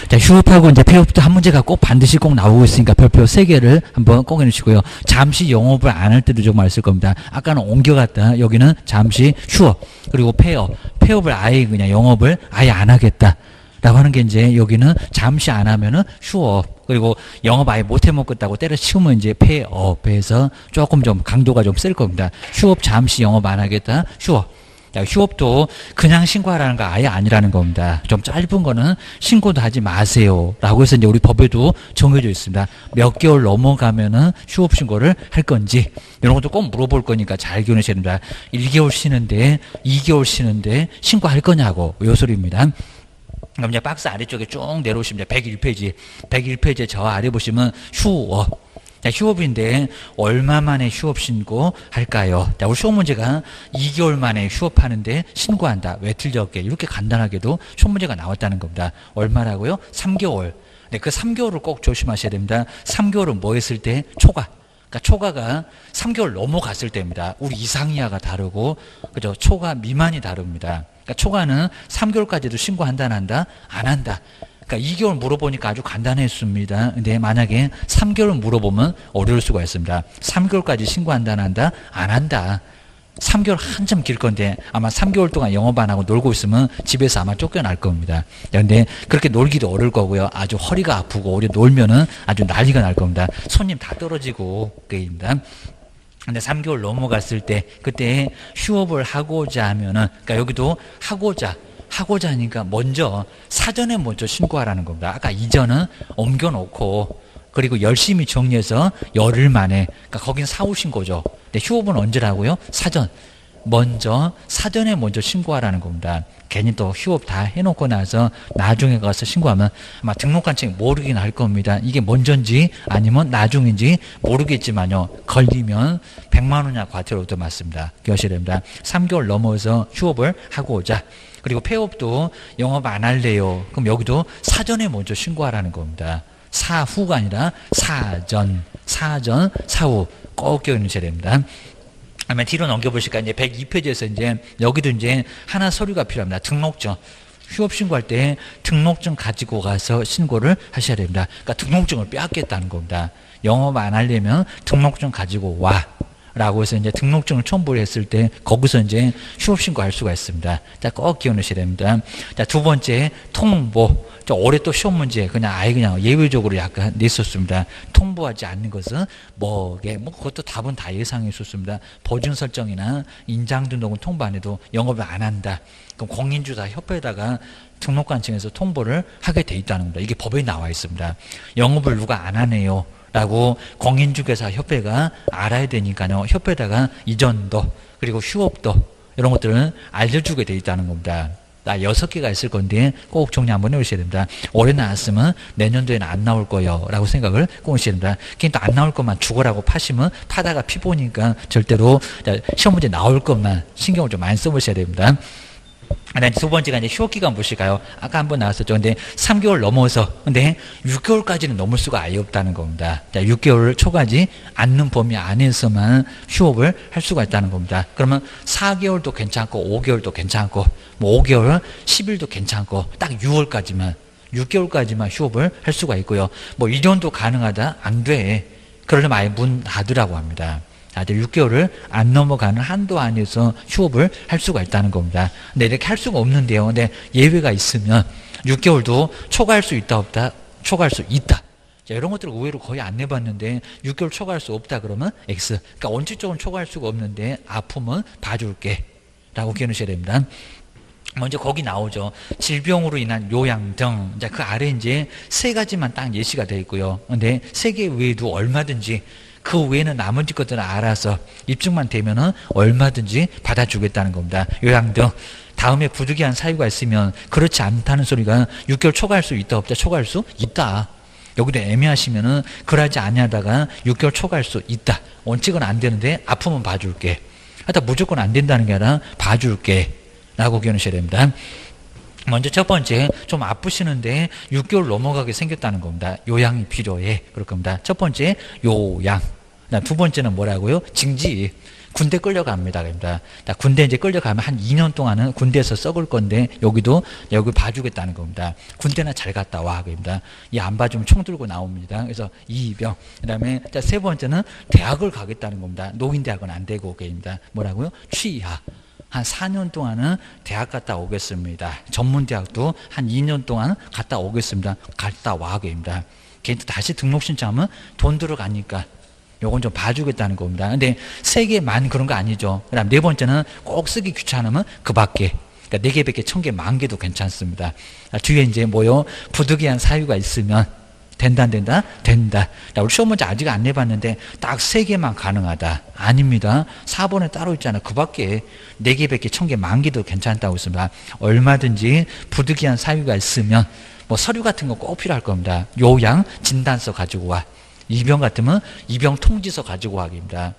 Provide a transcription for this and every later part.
자, 휴업하고 이제 폐업도 한 문제가 꼭 반드시 꼭 나오고 있으니까 별표 3개를 한번 꼭 해놓으시고요. 잠시 영업을 안 할 때도 정말 있을 겁니다. 아까는 옮겨갔다. 여기는 잠시 휴업. 그리고 폐업. 폐업을 아예 그냥 영업을 아예 안 하겠다. 라고 하는 게 이제 여기는 잠시 안 하면은 휴업. 그리고 영업 아예 못 해먹겠다고 때려치우면 이제 폐업에서 조금 좀 강도가 좀 셀 겁니다. 휴업 잠시 영업 안 하겠다. 휴업. 자, 휴업도 그냥 신고하라는 거 아예 아니라는 겁니다. 좀 짧은 거는 신고도 하지 마세요. 라고 해서 이제 우리 법에도 정해져 있습니다. 몇 개월 넘어가면은 휴업 신고를 할 건지, 이런 것도 꼭 물어볼 거니까 잘 기억하셔야 됩니다. 1개월 쉬는데, 2개월 쉬는데 신고할 거냐고, 요 소리입니다. 그럼 이제 박스 아래쪽에 쭉 내려오시면 101페이지. 101페이지에 저 아래 보시면 휴업. 자, 휴업인데 얼마 만에 휴업 신고할까요? 자, 우리 시험 문제가 2개월 만에 휴업하는데 신고한다. 왜 틀렸게? 이렇게 간단하게도 시험 문제가 나왔다는 겁니다. 얼마라고요? 3개월. 네, 그 3개월을 꼭 조심하셔야 됩니다. 3개월은 뭐 했을 때? 초과. 그러니까 초과가 3개월 넘어갔을 때입니다. 우리 이상이하가 다르고, 그죠? 초과 미만이 다릅니다. 그러니까 초과는 3개월까지도 신고한다, 안 한다? 안 한다. 그러니까 2개월 물어보니까 아주 간단했습니다. 근데 만약에 3개월 물어보면 어려울 수가 있습니다. 3개월까지 신고한다, 안 한다? 안 한다. 3개월 한참 길 건데 아마 3개월 동안 영업 안 하고 놀고 있으면 집에서 아마 쫓겨날 겁니다. 근데 그렇게 놀기도 어려울 거고요. 아주 허리가 아프고 오래 놀면은 아주 난리가 날 겁니다. 손님 다 떨어지고 그입니다. 근데 3개월 넘어갔을 때 그때 휴업을 하고자 하면은, 그러니까 여기도 하고자 하니까 먼저 사전에 먼저 신고하라는 겁니다. 아까 이전은 옮겨놓고 그리고 열심히 정리해서 열흘 만에, 그러니까 거긴 사후 신고죠. 근데 휴업은 언제라고요? 사전. 먼저 사전에 먼저 신고하라는 겁니다. 괜히 또 휴업 다 해놓고 나서 나중에 가서 신고하면 아마 등록관청이 모르긴 할 겁니다. 이게 먼저인지 아니면 나중인지 모르겠지만요. 걸리면 100만 원이나 과태료도 맞습니다. 기억하셔야 됩니다. 3개월 넘어서 휴업을 하고자. 그리고 폐업도 영업 안 할래요. 그럼 여기도 사전에 먼저 신고하라는 겁니다. 사후가 아니라 사전, 사후 꼭 기억해주셔야 됩니다. 그러면 뒤로 넘겨보실까? 이제 102페이지에서 이제 여기도 이제 하나 서류가 필요합니다. 등록증. 휴업 신고할 때 등록증 가지고 가서 신고를 하셔야 됩니다. 그러니까 등록증을 빼앗겠다는 겁니다. 영업 안 하려면 등록증 가지고 와. 라고 해서 이제 등록증을 첨부를 했을 때 거기서 이제 휴업 신고할 수가 있습니다. 자, 꼭 기억하셔야 됩니다. 자, 두 번째 통보. 올해 또 시험 문제 그냥 아예 그냥 예외적으로 약간 냈었습니다. 통보하지 않는 것은 그것도 답은 다 예상했었습니다. 보증 설정이나 인장 등록은 통보 안 해도 영업을 안 한다. 그럼 공인주사 협회에다가 등록관청에서 통보를 하게 돼 있다는 겁니다. 이게 법에 나와 있습니다. 영업을 누가 안 하네요. 라고 공인중개사 협회가 알아야 되니까요. 협회에다가 이전도 그리고 휴업도 이런 것들은 알려주게 돼 있다는 겁니다. 6개가 있을 건데 꼭 정리 한번 해보셔야 됩니다. 올해 나왔으면 내년도에는 안 나올 거예요 라고 생각을 꼭 하셔야 됩니다. 그러니까 안 나올 것만 죽어라고 파시면 파다가 피보니까 절대로 시험 문제 나올 것만 신경을 좀 많이 써보셔야 됩니다. 두 번째가 이제 휴업기간 보실까요? 아까 한번 나왔었죠. 근데 3개월 넘어서, 근데 6개월까지는 넘을 수가 아예 없다는 겁니다. 자, 6개월을 초과하지 않는 범위 안에서만 휴업을 할 수가 있다는 겁니다. 그러면 4개월도 괜찮고, 5개월도 괜찮고, 뭐 5개월, 10일도 괜찮고, 딱 6월까지만, 6개월까지만 휴업을 할 수가 있고요. 뭐 1년도 가능하다? 안 돼. 그러려면 아예 문 닫으라고 합니다. 6개월을 안 넘어가는 한도 안에서 휴업을 할 수가 있다는 겁니다. 근데 이렇게 할 수가 없는데요. 근데 예외가 있으면 6개월도 초과할 수 있다 없다? 초과할 수 있다. 자, 이런 것들을 의외로 거의 안 내봤는데 6개월 초과할 수 없다 그러면 X. 그러니까 원칙적으로 초과할 수가 없는데 아프면 봐줄게 라고 기억하셔야 됩니다. 먼저 거기 나오죠. 질병으로 인한 요양 등. 자, 그 아래 이제 3가지만 딱 예시가 되어 있고요. 근데 3개 외에도 얼마든지 그 외에는 나머지 것들은 알아서 입증만 되면은 얼마든지 받아주겠다는 겁니다. 요양 등. 다음에 부득이한 사유가 있으면 그렇지 않다는 소리가 6개월 초과할 수 있다 없다? 초과할 수 있다. 여기도 애매하시면은 그러지 아니하다가 6개월 초과할 수 있다. 원칙은 안 되는데 아프면 봐줄게. 하여튼 무조건 안 된다는 게 아니라 봐줄게 라고 기억하셔야 됩니다. 먼저 첫 번째, 좀 아프시는데 6개월 넘어가게 생겼다는 겁니다. 요양이 필요해. 그럴 겁니다. 첫 번째, 요양. 두 번째는 뭐라고요? 징지. 군대 끌려갑니다. 그럽니다. 군대 이제 끌려가면 한 2년 동안은 군대에서 썩을 건데 여기 봐주겠다는 겁니다. 군대나 잘 갔다 와. 그럽니다. 이 안 봐주면 총 들고 나옵니다. 그래서 이병. 그다음에 세 번째는 대학을 가겠다는 겁니다. 노인대학은 안 되고 그럽니다. 뭐라고요? 취하. 한 4년 동안은 대학 갔다 오겠습니다. 전문대학도 한 2년 동안 갔다 오겠습니다. 갔다 와. 그럽니다. 걔도 다시 등록 신청하면 돈 들어가니까 요건 좀 봐주겠다는 겁니다. 근데 세 개만 그런 거 아니죠. 그 다음 네 번째는 꼭 쓰기 귀찮으면 그 밖에. 그러니까 4개, 100개, 1000개, 10,000개도 괜찮습니다. 뒤에 이제 뭐요? 부득이한 사유가 있으면 된다, 안 된다? 된다. 우리 시험 문제 아직 안 내봤는데 딱 3개만 가능하다. 아닙니다. 4번에 따로 있잖아. 그 밖에 4개, 100개, 1000개, 10,000개도 괜찮다고 있습니다. 얼마든지 부득이한 사유가 있으면 뭐 서류 같은 거 꼭 필요할 겁니다. 요양 진단서 가지고 와. 이병 같으면 이병 통지서 가지고 와입니다.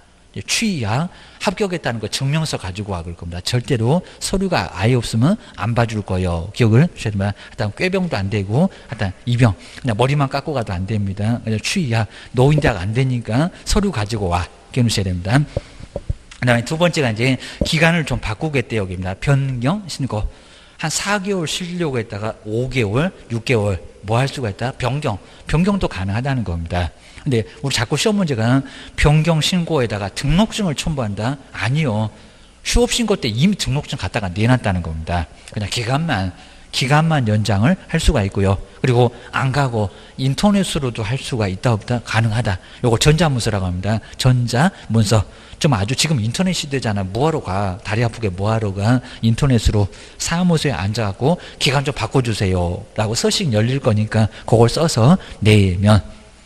취약 합격했다는 거 증명서 가지고 와 그럴 겁니다. 절대로 서류가 아예 없으면 안 봐줄 거예요. 기억을 주셔야 됩니다. 일단 꾀병도 안 되고 일단 이병 그냥 머리만 깎고 가도 안 됩니다. 취약 노인대학 안 되니까 서류 가지고 와 기억을 주셔야 됩니다. 그다음에 두 번째가 이제 기간을 좀 바꾸겠대요. 여기입니다. 변경 신고 한 4개월 쉬려고 했다가 5개월, 6개월 뭐 할 수가 있다? 변경도 가능하다는 겁니다. 근데 우리 자꾸 시험 문제가 변경 신고에다가 등록증을 첨부한다? 아니요. 휴업 신고 때 이미 등록증 갖다가 내놨다는 겁니다. 그냥 기간만 연장을 할 수가 있고요. 그리고 안 가고 인터넷으로도 할 수가 있다 없다? 가능하다. 요거 전자문서라고 합니다. 전자문서. 좀 아주 지금 인터넷 시대잖아. 뭐하러 가? 다리 아프게 뭐하러 가? 인터넷으로 사무소에 앉아갖고 기간 좀 바꿔주세요. 라고 서식 열릴 거니까 그걸 써서 내면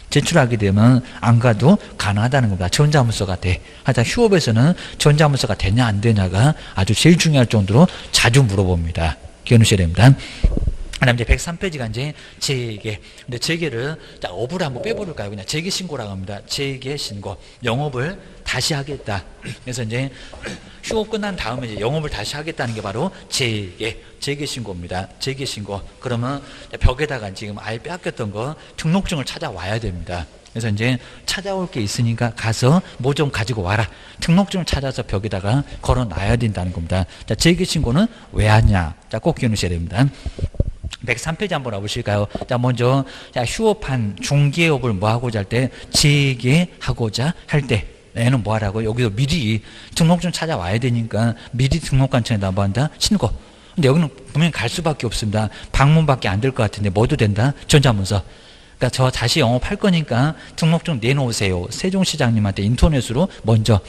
제출하게 되면 안 가도 가능하다는 겁니다. 전자문서가 돼. 하여튼 휴업에서는 전자문서가 되냐 안 되냐가 아주 제일 중요할 정도로 자주 물어봅니다. 기억하셔야 됩니다. 그다음 이제 103페이지가 이제 재개. 근데 재개를 업을 한번 빼버릴까요? 그냥 재개 신고라고 합니다. 재개 신고. 영업을 다시 하겠다. 그래서 이제 휴업 끝난 다음에 이제 영업을 다시 하겠다는 게 바로 재개 신고입니다. 재개 신고. 그러면 벽에다가 지금 아예 빼앗겼던 거 등록증을 찾아와야 됩니다. 그래서 이제 찾아올 게 있으니까 가서 뭐 좀 가지고 와라. 등록증을 찾아서 벽에다가 걸어 놔야 된다는 겁니다. 자, 재개 신고는 왜 하냐? 자, 꼭 기억하셔야 됩니다. 103페이지 한번 와보실까요? 자, 먼저, 자, 휴업한 중개업을 뭐 하고자 할 때, 재개하고자 할 때, 얘는 뭐 하라고? 여기서 미리 등록증 찾아와야 되니까, 미리 등록관청에다 뭐 한다? 신고. 근데 여기는 분명히 갈 수밖에 없습니다. 방문밖에 안 될 것 같은데, 뭐도 된다? 전자문서. 그러니까 저 다시 영업할 거니까 등록증 내놓으세요. 세종시장님한테 인터넷으로 먼저.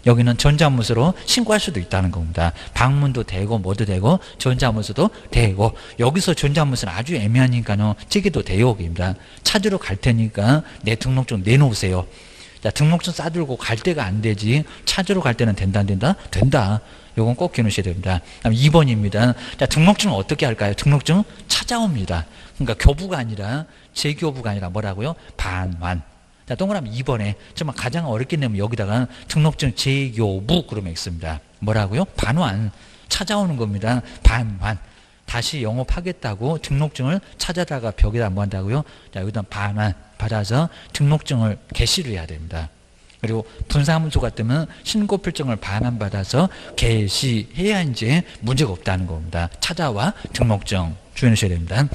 여기는 전자문서로 신고할 수도 있다는 겁니다. 방문도 되고 뭐도 되고 전자문서도 되고 여기서 전자문서는 아주 애매하니까요. 찌개도 대역입니다. 찾으러 갈 테니까 내 등록증 내놓으세요. 자, 등록증 싸들고 갈 때가 안 되지. 찾으러 갈 때는 된다 안 된다? 된다. 요건 꼭 기억하셔야 됩니다. 다음 2번입니다. 자, 등록증은 어떻게 할까요? 등록증 찾아옵니다. 그러니까 교부가 아니라 재교부가 아니라 뭐라고요? 반환. 자, 동그라미 2번에 정말 가장 어렵게 내면 여기다가 등록증 재교부 그러면 있습니다. 뭐라고요? 반환. 찾아오는 겁니다. 반환. 다시 영업하겠다고 등록증을 찾아다가 벽에다 뭐 한다고요? 자, 여기다 반환 받아서 등록증을 개시를 해야 됩니다. 그리고 분사문서 같으면 신고 필증을 반환 받아서 개시해야 이제 문제가 없다는 겁니다. 찾아와 등록증 주의하셔야 됩니다.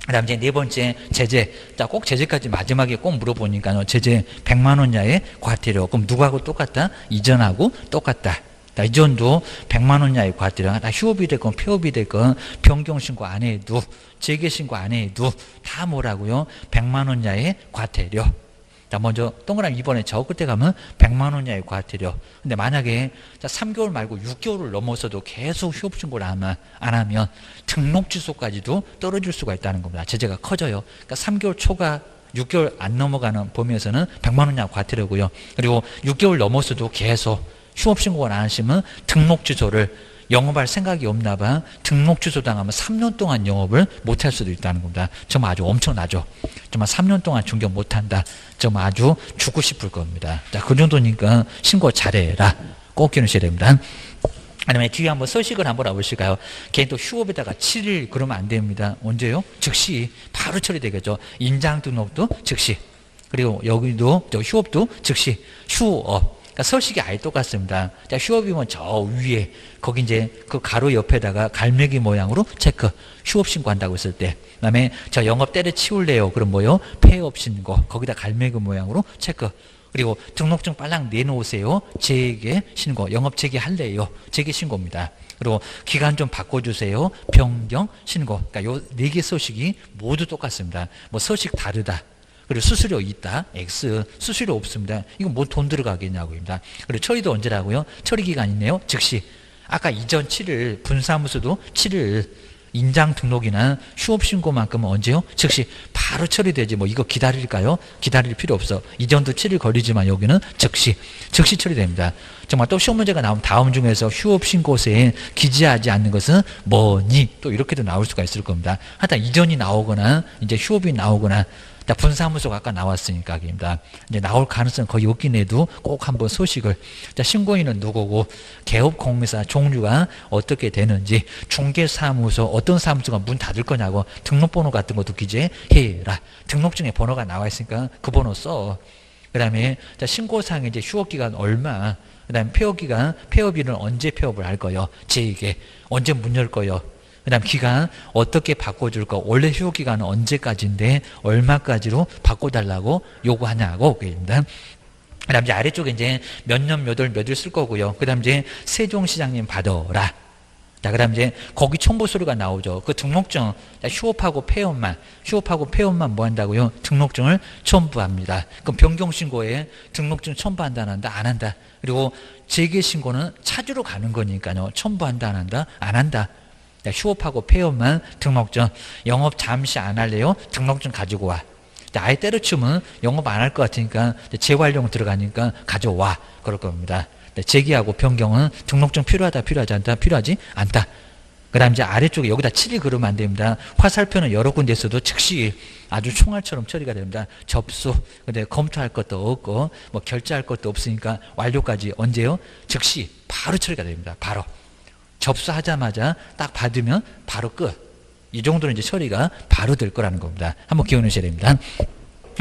그 다음 이제 네 번째 제재. 자, 꼭 제재까지 마지막에 꼭 물어보니까요. 제재 100만 원 이하의 과태료. 그럼 누구하고 똑같다? 이전하고 똑같다. 자, 이전도 100만 원 이하의 과태료. 다 휴업이 됐건 폐업이 됐건 변경 신고 안 해도 재개 신고 안 해도 다 뭐라고요? 100만 원 이하의 과태료. 자, 먼저 동그라미 2번에 저 끝에 가면 100만 원 이하의 과태료. 근데 만약에 자, 3개월 말고 6개월을 넘어서도 계속 휴업 신고를 안 하면 등록 취소까지도 떨어질 수가 있다는 겁니다. 제재가 커져요. 그러니까 3개월 초과 6개월 안 넘어가는 범위에서는 100만 원 이하 과태료고요. 그리고 6개월 넘어서도 계속 휴업 신고를 안 하시면 등록 취소를 영업할 생각이 없나 봐. 등록 취소 당하면 3년 동안 영업을 못할 수도 있다는 겁니다. 정말 아주 엄청나죠. 정말 3년 동안 중개 못한다. 정말 아주 죽고 싶을 겁니다. 자, 그 정도니까 신고 잘해라. 꼭 기억하셔야 됩니다. 아니면 뒤에 한번 서식을 한번 와보실까요? 걔 또 휴업에다가 7일 그러면 안 됩니다. 언제요? 즉시 바로 처리되겠죠. 인장 등록도 즉시. 그리고 여기도 휴업도 즉시 휴업. 그러니까 서식이 아예 똑같습니다. 자, 휴업이면 저 위에 거기 이제 그 가로 옆에다가 갈매기 모양으로 체크. 휴업 신고한다고 했을 때. 그다음에 저 영업 때려치울래요. 그럼 뭐요? 폐업 신고. 거기다 갈매기 모양으로 체크. 그리고 등록증 빨랑 내놓으세요. 재개 신고. 영업 재개할래요. 재개 신고입니다. 그리고 기간 좀 바꿔주세요. 변경 신고. 그러니까 요 네 개 서식이 모두 똑같습니다. 뭐 서식 다르다. 그리고 수수료 있다. X. 수수료 없습니다. 이거 뭐 돈 들어가겠냐고입니다. 그리고 처리도 언제라고요? 처리 기간 있네요. 즉시. 아까 이전 7일 분사무소도 7일 인장 등록이나 휴업 신고만큼은 언제요? 즉시 바로 처리되지. 뭐 이거 기다릴까요? 기다릴 필요 없어. 이전도 7일 걸리지만 여기는 즉시 처리됩니다. 정말 또 시험 문제가 나오면 다음 중에서 휴업 신고서에 기재하지 않는 것은 뭐니? 또 이렇게도 나올 수가 있을 겁니다. 하여튼 이전이 나오거나 이제 휴업이 나오거나 자, 분사무소가 아까 나왔으니까, 입니다. 이제 나올 가능성은 거의 없긴 해도 꼭 한번 소식을. 자, 신고인은 누구고, 개업공사 종류가 어떻게 되는지, 중개사무소, 어떤 사무소가 문 닫을 거냐고, 등록번호 같은 것도 기재해라. 등록증에 번호가 나와 있으니까 그 번호 써. 그 다음에, 자, 신고상에 이제 휴업기간 얼마, 그 다음에 폐업기간, 폐업일은 언제 폐업을 할 거요? 재이게. 언제 문 열 거요? 그 다음 기간 어떻게 바꿔줄 거, 원래 휴업기간은 언제까지인데 얼마까지로 바꿔달라고 요구하냐고 그입니다. 그 다음 이제 아래쪽에 이제 몇 년 몇 월 쓸 거고요. 그 다음 이제 세종시장님 받아라. 자, 그 다음 이제 거기 첨부 서류가 나오죠. 그 등록증, 휴업하고 폐업만 뭐 한다고요? 등록증을 첨부합니다. 그럼 변경신고에 등록증 첨부한다, 안 한다? 안 한다. 그리고 재개신고는 찾으러 가는 거니까요. 첨부한다, 안 한다? 안 한다. 휴업하고 폐업만 등록증. 영업 잠시 안 할래요? 등록증 가지고 와. 아예 때려치우면 영업 안 할 것 같으니까 재활용 들어가니까 가져와. 그럴 겁니다. 재개하고 변경은 등록증 필요하다, 필요하지 않다, 필요하지 않다. 그 다음 이제 아래쪽에 여기다 7일 그러면 안 됩니다. 화살표는 여러 군데 있어도 즉시 아주 총알처럼 처리가 됩니다. 접수. 근데 검토할 것도 없고, 뭐 결제할 것도 없으니까 완료까지 언제요? 즉시 바로 처리가 됩니다. 바로. 접수하자마자 딱 받으면 바로 끝. 이 정도는 이제 처리가 바로 될 거라는 겁니다. 한번 기억하셔야 됩니다.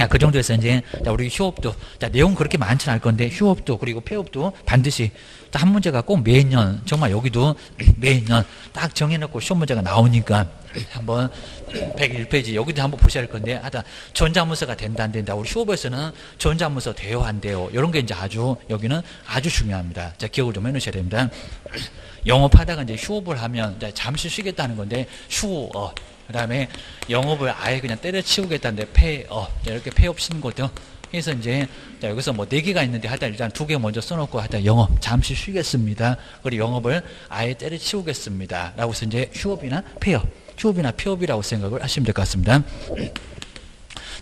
그 정도에서 이제 우리 휴업도, 내용 그렇게 많지는 않을 건데 휴업도 그리고 폐업도 반드시 한 문제가 꼭 매년, 정말 여기도 매년 딱 정해놓고 시험 문제가 나오니까 한번 101페이지 여기도 한번 보셔야 할 건데, 하여튼 전자문서가 된다 안 된다. 우리 휴업에서는 전자문서 돼요 안 돼요. 이런 게 이제 아주 여기는 아주 중요합니다. 자, 기억을 좀 해놓으셔야 됩니다. 영업하다가 이제 휴업을 하면 이제 잠시 쉬겠다는 건데 휴업. 그 다음에 영업을 아예 그냥 때려치우겠다는데 폐업. 이렇게 폐업 신고등 해서 이제 자, 여기서 뭐 4개가 있는데 하여튼 일단 2개 먼저 써놓고 하여튼 영업 잠시 쉬겠습니다. 그리고 영업을 아예 때려치우겠습니다. 라고 해서 이제 휴업이나 폐업이라고 생각을 하시면 될 것 같습니다.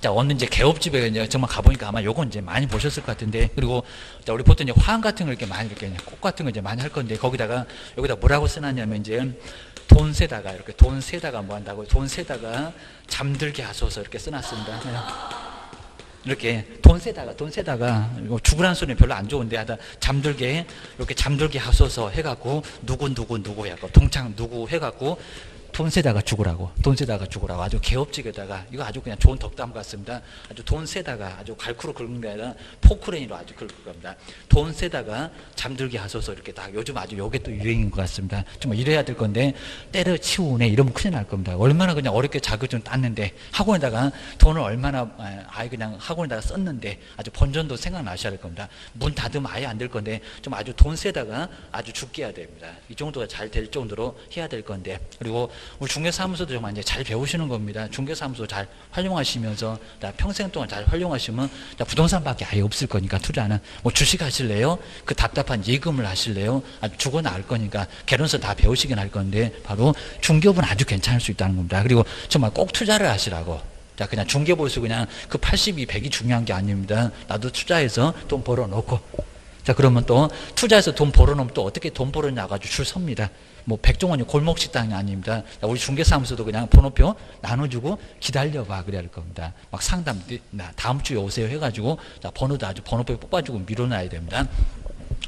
자, 어느 이제 개업집에 이제 정말 가보니까 아마 요건 이제 많이 보셨을 것 같은데, 그리고 자, 우리 보통 이제 화환 같은 걸 이렇게 많이 이렇게 꽃 같은 거 이제 많이 할 건데, 여기다 뭐라고 써놨냐면 이제 돈 세다가 이렇게 돈 세다가 뭐 한다고, 돈 세다가 잠들게 하소서 이렇게 써놨습니다. 이렇게 돈 세다가 죽으라는 소리는 별로 안 좋은데 하다 잠들게 이렇게 잠들게 하소서 해갖고 누구 해갖고 동창 누구 해갖고 돈 세다가 죽으라고 아주 개업직에다가 이거 아주 그냥 좋은 덕담 같습니다. 아주 돈 세다가 아주 갈쿠로 긁는 게 아니라 포크레인으로 아주 긁을 겁니다. 돈 세다가 잠들게 하소서 이렇게 딱 요즘 아주 요게 또 유행인 것 같습니다. 좀 이래야 될 건데 때려치우네 이러면 큰일 날 겁니다. 얼마나 그냥 어렵게 자격증 땄는데 학원에다가 돈을 얼마나 아예 그냥 학원에다가 썼는데 아주 본전도 생각나셔야 될 겁니다. 문 닫으면 아예 안 될 건데 좀 아주 돈 세다가 아주 죽게 해야 됩니다. 이 정도가 잘 될 정도로 해야 될 건데, 그리고 우리 중개사무소도 정말 이제 잘 배우시는 겁니다. 중개사무소 잘 활용하시면서 평생 동안 잘 활용하시면 부동산밖에 아예 없을 거니까 투자는 뭐 주식 하실래요? 그 답답한 예금을 하실래요? 아주 죽어 나올 거니까 개론서 다 배우시긴 할 건데 바로 중개업은 아주 괜찮을 수 있다는 겁니다. 그리고 정말 꼭 투자를 하시라고. 자, 그냥 중개 보수 그냥 그 82, 100이 중요한 게 아닙니다. 나도 투자해서 돈 벌어놓고. 자, 그러면 또 투자해서 돈 벌어놓으면 또 어떻게 돈 벌었냐 가지고 줄 섭니다. 뭐 백종원이 골목식당이 아닙니다. 우리 중개사무소도 그냥 번호표 나눠주고 기다려봐 그래야 할 겁니다. 막 상담 다음 주에 오세요 해가지고 번호도 아주 번호표 뽑아주고 밀어놔야 됩니다.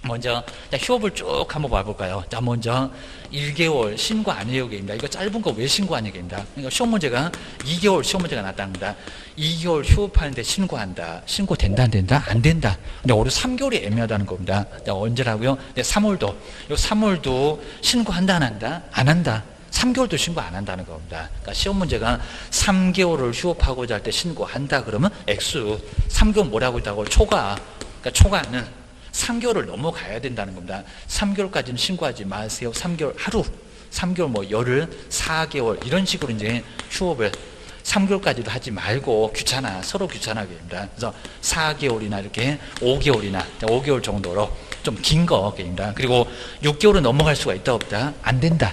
먼저 자, 휴업을 쭉 한번 봐볼까요? 자, 먼저 1개월 신고 안의역입니다. 이거 짧은 거 왜 신고 안의역입니다. 그러니까 시험 문제가 2개월 시험 문제가 나타납니다. 2개월 휴업하는데 신고한다. 신고된다 안 된다? 안 된다. 근데 올해 3개월이 애매하다는 겁니다. 자, 언제라고요? 네, 3월도. 요 3월도 신고한다 안 한다? 안 한다. 3개월도 신고 안 한다는 겁니다. 그러니까 시험 문제가 3개월을 휴업하고자 할 때 신고한다 그러면 X. 3개월 뭐라고 있다고? 초과. 그러니까 초과는 3개월을 넘어가야 된다는 겁니다. 3개월까지는 신고하지 마세요. 3개월 하루, 3개월 뭐 열흘, 4개월 이런 식으로 이제 휴업을 3개월까지도 하지 말고 귀찮아, 서로 귀찮아게 됩니다. 그래서 4개월이나 이렇게 5개월이나 5개월 정도로 좀 긴 거입니다. 그리고 6개월은 넘어갈 수가 있다 없다? 안 된다.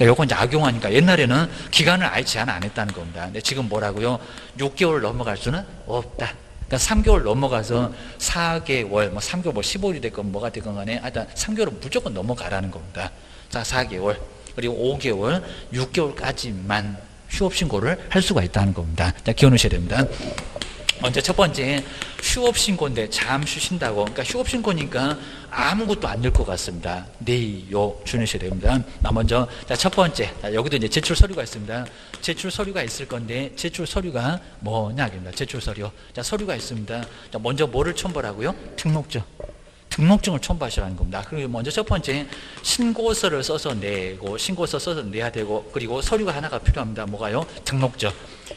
요건 이제 악용하니까 옛날에는 기간을 아예 제한 안 했다는 겁니다. 근데 지금 뭐라고요? 6개월 넘어갈 수는 없다. 그러니까 3개월 넘어가서 4개월, 뭐 3개월, 뭐 15일이 됐건 뭐가 됐건 간에 하여튼 3개월은 무조건 넘어가라는 겁니다. 자, 4개월, 그리고 5개월, 6개월까지만 휴업신고를 할 수가 있다는 겁니다. 자, 기억하셔야 됩니다. 먼저 첫 번째, 휴업신고인데 잠시 쉰다고. 그러니까 휴업신고니까 아무것도 안 될 것 같습니다. 네요. 주의하셔야 됩니다. 먼저, 자, 첫 번째. 자, 여기도 이제 제출 서류가 있습니다. 제출 서류가 있을 건데, 제출 서류가 뭐냐입니다. 제출 서류. 자, 서류가 있습니다. 자, 먼저 뭐를 첨부하라고요? 등록증. 등록증을 첨부하시라는 겁니다. 그리고 먼저 첫 번째, 신고서를 써서 내고, 신고서 써서 내야 되고, 그리고 서류가 하나가 필요합니다. 뭐가요? 등록증.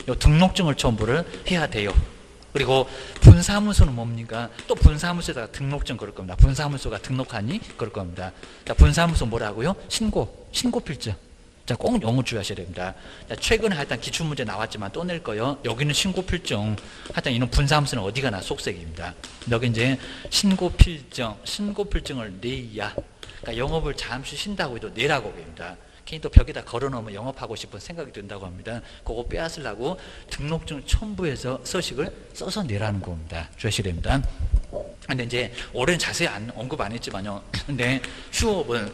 이 등록증을 첨부를 해야 돼요. 그리고 분사무소는 뭡니까? 또 분사무소에다가 등록증 그럴 겁니다. 분사무소가 등록하니 그럴 겁니다. 자, 분사무소 뭐라고요? 신고필증. 자, 꼭 영어 주의하셔야 됩니다. 자, 최근에 하여튼 기출문제 나왔지만 또 낼 거요. 여기는 신고필증. 하여튼 이런 분사무소는 어디가 나 속색입니다. 여기 이제 신고필증을 내야. 그러니까 영업을 잠시 쉰다고 해도 내라고 합니다. 괜히 또 벽에다 걸어놓으면 영업하고 싶은 생각이 든다고 합니다. 그거 빼앗으려고 등록증 첨부해서 서식을 써서 내라는 겁니다. 주의하셔야 됩니다. 근데 이제 올해는 자세히 언급 안 했지만요. 근데 휴업은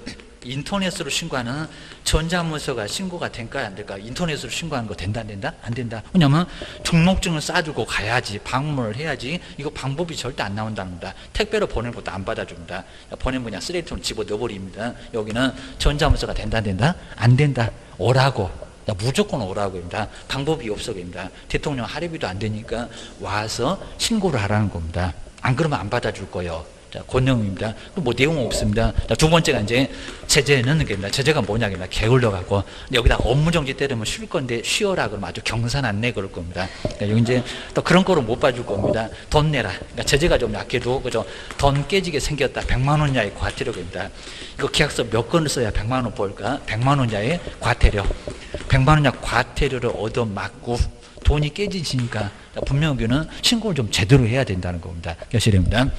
인터넷으로 신고하는 전자문서가 신고가 될까 안 될까? 인터넷으로 신고하는 거 된다 안 된다? 안 된다. 왜냐면 등록증을 싸들고 가야지, 방문을 해야지. 이거 방법이 절대 안 나온다는 겁니다. 택배로 보내는 것도 안 받아줍니다. 보내면 그냥 쓰레기통에 집어넣어버립니다. 여기는 전자문서가 된다 안 된다? 안 된다. 오라고. 무조건 오라고 합니다. 방법이 없어 됩니다. 대통령 할애비도 안 되니까 와서 신고를 하라는 겁니다. 안 그러면 안 받아줄 거예요. 자, 권영입니다. 뭐 내용 없습니다. 자, 두 번째가 이제 제재는 겁니다. 제재가 뭐냐입니다. 게을러 갖고 여기다 업무정지 때리면 쉴 건데 쉬어라 그러면 아주 경산 안 내 그럴 겁니다. 그러니까 여기 이제 또 그런 거로 못 봐줄 겁니다. 돈 내라. 그러니까 제재가 좀 약해도 그죠? 돈 깨지게 생겼다. 100만 원 이하의 과태료입니다. 이거 계약서 몇 건을 써야 100만 원 벌까? 100만 원 이하의 과태료. 100만 원 이하 과태료를 얻어맞고 돈이 깨지시니까 분명히 여기는 신고를 좀 제대로 해야 된다는 겁니다. 결실입니다.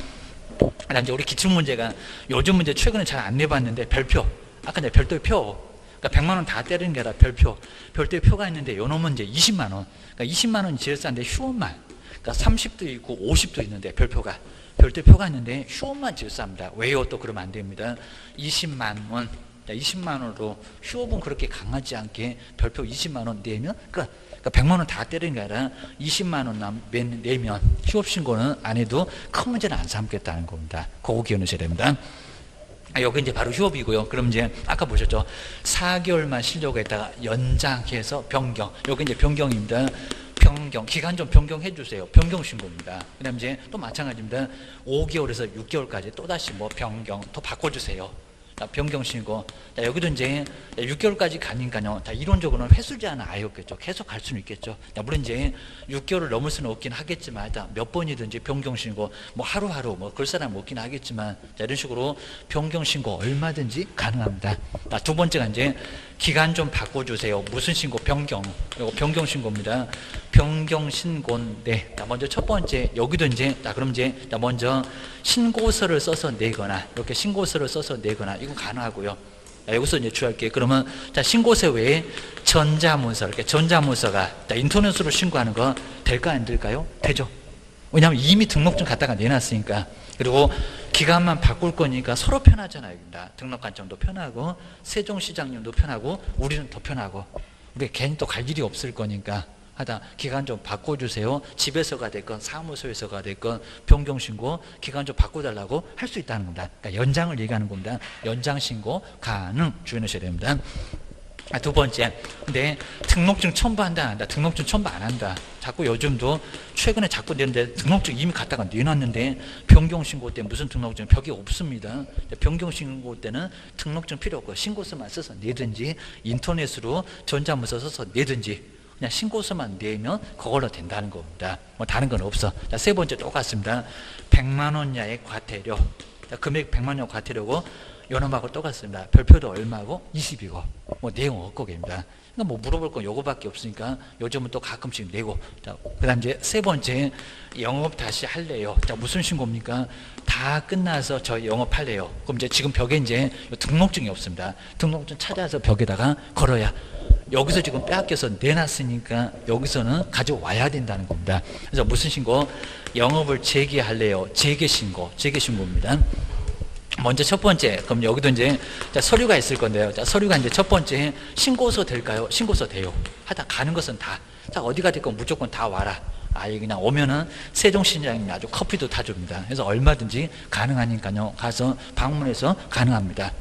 이제 우리 기출문제가 요즘 문제 최근에 잘 안 내봤는데 별표. 아까 이제 별도의 표. 그러니까 100만 원 다 때리는 게 아니라 별표. 별도의 표가 있는데 요 놈은 이제 20만 원. 그러니까 20만 원이 제일 싼데 휴업만. 그러니까 30도 있고 50도 있는데 별표가. 별도의 표가 있는데 휴업만 제일 쌉니다. 왜요? 또 그러면 안 됩니다. 20만 원. 20만 원으로 휴업은 그렇게 강하지 않게 별표 20만 원 내면 그러니까 100만 원 다 때리는 게 아니라 20만 원 내면 휴업 신고는 안 해도 큰 문제는 안 삼겠다는 겁니다. 그거 기억하셔야 됩니다. 여기 이제 바로 휴업이고요. 그럼 이제 아까 보셨죠? 4개월만 쉬려고 했다가 연장해서 변경. 여기 이제 변경입니다. 변경. 기간 좀 변경해 주세요. 변경 신고입니다. 그 다음에 이제 또 마찬가지입니다. 5개월에서 6개월까지 또다시 뭐 변경 또 바꿔주세요. 변경 신고. 여기도 이제 6개월까지 가니까요. 이론적으로는 횟수 제한은 아예 없겠죠. 계속 갈 수는 있겠죠. 물론 이제 6개월을 넘을 수는 없긴 하겠지만 일단 몇 번이든지 변경 신고 뭐 하루하루 뭐 그럴 사람 없긴 하겠지만 이런 식으로 변경 신고 얼마든지 가능합니다. 두 번째가 이제 기간 좀 바꿔주세요. 무슨 신고? 변경. 이거 변경 신고입니다. 변경 신고인데 먼저 첫 번째 여기도 이제 그럼 이제 먼저 신고서를 써서 내거나 이렇게 신고서를 써서 내거나 이거 가능하고요. 여기서 이제 주의할 게 그러면 신고서 외에 전자문서 이렇게 전자문서가 인터넷으로 신고하는 거 될까 안 될까요? 되죠. 왜냐하면 이미 등록증 갖다가 내놨으니까. 그리고 기간만 바꿀 거니까 서로 편하잖아요. 등록관청도 편하고 세종시장님도 편하고 우리는 더 편하고 우리 괜히 또 갈 일이 없을 거니까 하다 기간 좀 바꿔주세요. 집에서가 됐건 사무소에서가 됐건 변경신고 기간 좀 바꿔달라고 할 수 있다는 겁니다. 그러니까 연장을 얘기하는 겁니다. 연장신고 가능 주의하셔야 됩니다. 두 번째, 근데 등록증 첨부한다 안 한다. 등록증 첨부 안 한다. 자꾸 요즘도 최근에 자꾸 내는데 등록증 이미 갖다가 내놨는데 변경신고 때 무슨 등록증 벽이 없습니다. 변경신고 때는 등록증 필요 없고 신고서만 써서 내든지 인터넷으로 전자문서 써서 내든지 그냥 신고서만 내면 그걸로 된다는 겁니다. 뭐 다른 건 없어. 자, 세 번째 똑같습니다. 100만 원 이하의 과태료. 자, 금액 100만 원 과태료고 요놈하고 똑같습니다. 별표도 얼마고 20이고 뭐 내용 없고 됩니다. 그러니까 뭐 물어볼 건 요거밖에 없으니까 요즘은 또 가끔씩 내고. 자, 그다음 이제 세 번째 영업 다시 할래요. 자, 무슨 신고입니까? 다 끝나서 저 영업할래요. 그럼 이제 지금 벽에 이제 등록증이 없습니다. 등록증 찾아서 벽에다가 걸어야 여기서 지금 빼앗겨서 내놨으니까 여기서는 가져와야 된다는 겁니다. 그래서 무슨 신고? 영업을 재개할래요. 재개신고. 재개신고입니다. 먼저 첫 번째, 그럼 여기도 이제 서류가 있을 건데요. 자, 서류가 이제 첫 번째 신고서 될까요? 신고서 돼요. 하다 가는 것은 다. 자, 어디가 됐건 무조건 다 와라. 아예 그냥 오면은 세종시장이 아주 커피도 타줍니다. 그래서 얼마든지 가능하니까요. 가서 방문해서 가능합니다.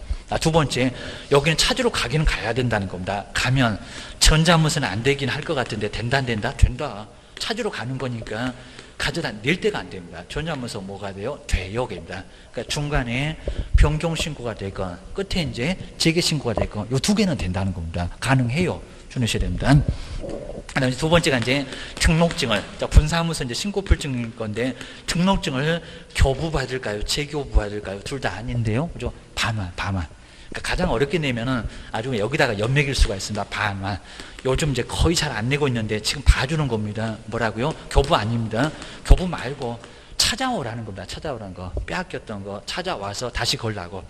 두 번째, 여기는 찾으러 가기는 가야 된다는 겁니다. 가면 전자문서는 안 되긴 할 것 같은데 된다 안 된다? 된다. 찾으러 가는 거니까 가져다 낼 때가 안 됩니다. 전자문서 뭐가 돼요? 돼요. 입니다. 그러니까 중간에 변경신고가 되건 끝에 이제 재개신고가 되건 이 두 개는 된다는 겁니다. 가능해요. 주셔야 됩니다. 그다음에 두 번째가 이제 등록증을, 분사무소 이제 신고필증일 건데 등록증을 교부 받을까요? 재교부 받을까요? 둘 다 아닌데요. 그죠? 반환. 그러니까 가장 어렵게 내면은 아주 여기다가 연맥일 수가 있습니다. 반환. 요즘 이제 거의 잘 안 내고 있는데 지금 봐주는 겁니다. 뭐라고요? 교부 아닙니다. 교부 말고 찾아오라는 겁니다. 찾아오라는 거. 빼앗겼던 거 찾아와서 다시 걸라고.